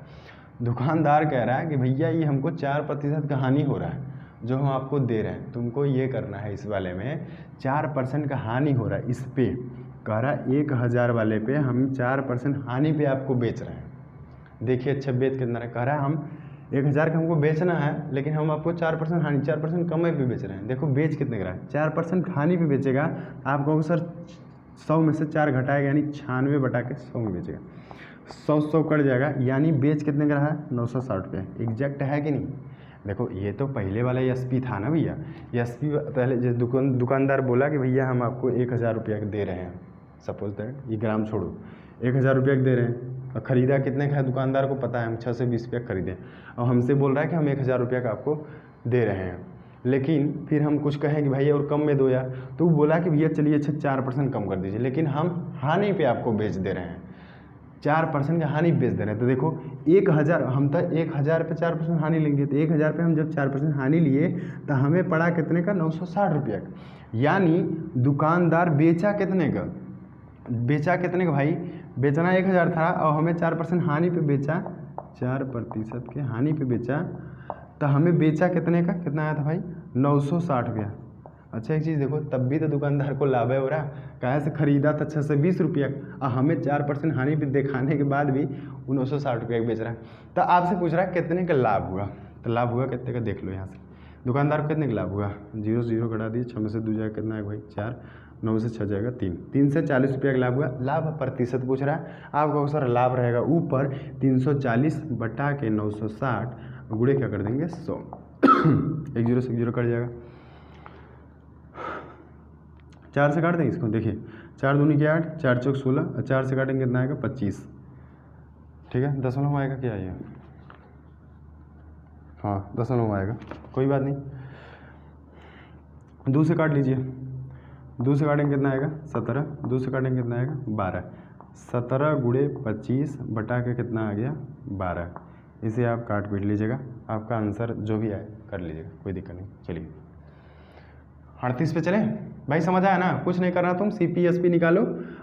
Speaker 1: दुकानदार कह रहा है कि भैया ये हमको 4% का हानि हो रहा है जो हम आपको दे रहे हैं, तुमको ये करना है इस वाले में 4% का हानि हो रहा है। इस पे कह रहा है 1000 वाले पे हम 4% हानि पे आपको बेच रहे हैं। देखिए अच्छा बेच कितना रहा, कह रहा है हम 1000 का हमको बेचना है, लेकिन हम आपको 4% हानि, 4% कम पे बेच रहे हैं। देखो बेच कितने का रहा है? 4% हानि पे बेचेगा। आप कहोगे सर 100 में से 4 घटाएगा, यानी 96 बटा के 100 में बेचेगा। 100 कट जाएगा, यानी बेच कितने का रहा है? 960 पे। एग्जैक्ट है कि नहीं? देखो ये तो पहले वाला एसपी था ना भैया। एसपी पहले जैसे दुकानदार बोला कि भैया हम आपको 1000 रुपया के दे रहे हैं, सपोज दैट, ये ग्राम छोड़ो, 1000 रुपया के दे रहे हैं, और ख़रीदा कितने का है दुकानदार को पता है, हम 6 से 20 रुपया खरीदें, और हमसे बोल रहा है कि हम 1000 रुपया का आपको दे रहे हैं। लेकिन फिर हम कुछ कहें कि भाई और कम में दो यार, तो वो बोला कि भैया चलिए अच्छा 4% कम कर दीजिए, लेकिन हम हानि पे आपको बेच दे रहे हैं, 4% का हानि बेच दे रहे हैं। तो देखो 1000, हम तो 1000 पे 4% हानि लेंगे, तो 1000 पे हम जब 4% हानि लिए तो हमें पड़ा कितने का, 960 रुपये का। यानी दुकानदार बेचा कितने का, भाई बेचना 1000 था और हमें 4% हानि पे बेचा, 4% के हानि पे बेचा, तो हमें बेचा कितने का, कितना आया था भाई, 960 रुपया। अच्छा एक चीज़ देखो, तब भी तो दुकानदार को लाभ है हो रहा, कहाँ से खरीदा था 620 रुपया और हमें 4% हानि पे दिखाने के बाद भी वो 960 रुपया बेच रहा है। तो आपसे पूछ रहा है कितने का लाभ हुआ, तो लाभ हुआ कितने का देख लो यहाँ से, दुकानदार को कितने का लाभ हुआ, 0 0 घटा दिए, 6 में से 2 जाएगा कितना है भाई 4, 9 से 6 जाएगा 3, 3 से 40 रुपया का लाभ हुआ। लाभ प्रतिशत पूछ रहा है, आपका सर लाभ रहेगा ऊपर 340 बटा के 960 गुणे क्या कर देंगे 100, एक 0 से 0 कट जाएगा, 4 से काट देंगे इसको, देखिए 4 दूनी के 8, 4 चौक 16 और 4 से काटेंगे कितना आएगा 25, ठीक है, दशमलव आएगा क्या ये, हाँ दशमलव आएगा, कोई बात नहीं। 2 से काट लीजिए, 2 से काटेंगे कितना आएगा 17, 2 से काटेंगे कितना आएगा 12, 17 गुणे 25 बटा के कितना आ गया 12, इसे आप काट पीट लीजिएगा, आपका आंसर जो भी आए कर लीजिएगा, कोई दिक्कत नहीं। चलिए 38 पे चले भाई, समझ आया ना, कुछ नहीं करना, तुम CPSP निकालो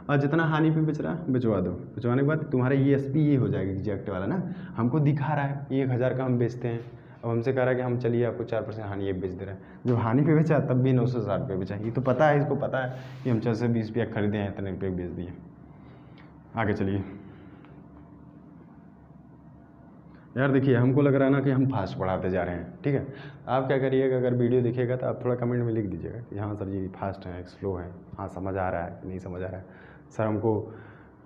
Speaker 1: और जितना हानि पे बेच रहा है बेचवा दो, बेचवाने के बाद तुम्हारा ESP ये हो जाएगा एग्जैक्ट वाला ना, हमको दिखा रहा है 1000 का हम बेचते हैं, अब हमसे कह रहा है कि हम चलिए आपको 4% हानि ये बेच दे रहे हैं, जब हानि पे बेचा तब भी 960 रुपये बेचा, ये तो पता है, इसको पता है कि हम 620 रुपया खरीदे हैं, इतने रुपये बेच दिए। आगे चलिए यार, देखिए हमको लग रहा है ना कि हम फास्ट पढ़ाते जा रहे हैं, ठीक है, आप क्या करिएगा, अगर वीडियो दिखेगा तो आप थोड़ा कमेंट में लिख दीजिएगा कि हाँ सर जी फास्ट है, स्लो है, हाँ समझ आ रहा है नहीं समझ आ रहा है, सर हमको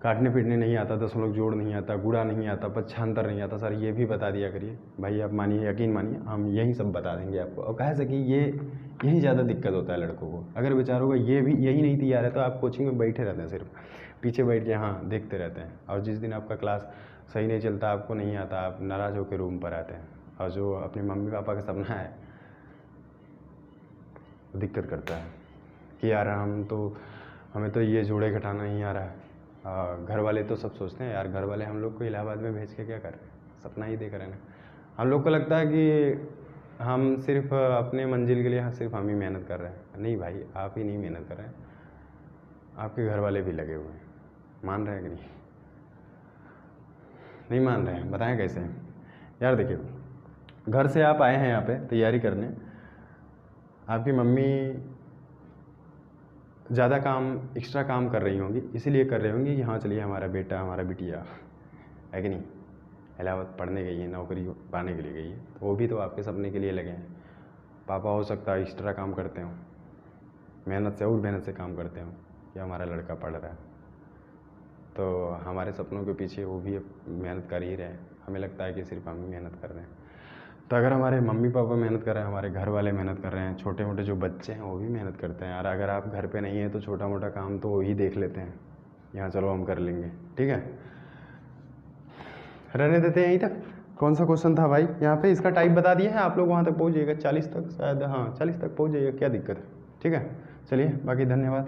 Speaker 1: काटने पीटने नहीं आता, दशमलव जोड़ नहीं आता, गुणा नहीं आता, पक्षांतर नहीं आता, सर ये भी बता दिया करिए। भाई आप मानिए, यकीन मानिए, हम यही सब बता देंगे आपको, और कह सके यही ज़्यादा दिक्कत होता है लड़कों को, अगर बेचारों को यही नहीं तैयार है तो आप कोचिंग में बैठे रहते हैं, सिर्फ पीछे बैठ के हाँ देखते रहते हैं, और जिस दिन आपका क्लास सही नहीं चलता, आपको नहीं आता, आप नाराज़ होकर रूम पर आते हैं, और जो अपने मम्मी पापा का सपना है वो दिक्कत करता है कि यार हमें तो ये जोड़े घटाना नहीं आ रहा है। घर वाले तो सब सोचते हैं यार, घर वाले हम लोग को इलाहाबाद में भेज के क्या कर रहे हैं, सपना ही देख रहे हैं ना, हम लोग को लगता है कि हम सिर्फ अपने मंजिल के लिए सिर्फ हम ही मेहनत कर रहे हैं, नहीं भाई आप ही नहीं मेहनत कर रहे हैं, आपके घर वाले भी लगे हुए हैं, मान रहे हैं कि नहीं मान रहे हैं, बताएं कैसे यार। देखिए घर से आप आए हैं यहाँ पे तैयारी करने, आपकी मम्मी ज़्यादा काम एक्स्ट्रा काम कर रही होंगी, इसीलिए कर रही होंगी कि हाँ चलिए हमारा बेटा हमारा बिटिया है कि नहीं इलाहाबाद पढ़ने गई है, नौकरी पाने के लिए गई है, तो वो भी तो आपके सपने के लिए लगे हैं। पापा हो सकता है एक्स्ट्रा काम करते हों, मेहनत से और मेहनत से काम करते हों कि हमारा लड़का पढ़ रहा है, तो हमारे सपनों के पीछे वो भी मेहनत कर ही रहे हैं, हमें लगता है कि सिर्फ हम ही मेहनत कर रहे हैं। तो अगर हमारे मम्मी पापा मेहनत कर रहे हैं, हमारे घर वाले मेहनत कर रहे हैं, छोटे मोटे जो बच्चे हैं वो भी मेहनत करते हैं, और अगर आप घर पे नहीं हैं तो छोटा मोटा काम तो वही देख लेते हैं, यहाँ चलो हम कर लेंगे, ठीक है रहने देते हैं यहीं तक। कौन सा क्वेश्चन था भाई यहाँ पे, इसका टाइप बता दिया है, आप लोग वहाँ तक पहुँच जाइएगा, 40 तक शायद, हाँ 40 तक पहुँच जाइएगा, क्या दिक्कत है, ठीक है। चलिए बाकी धन्यवाद।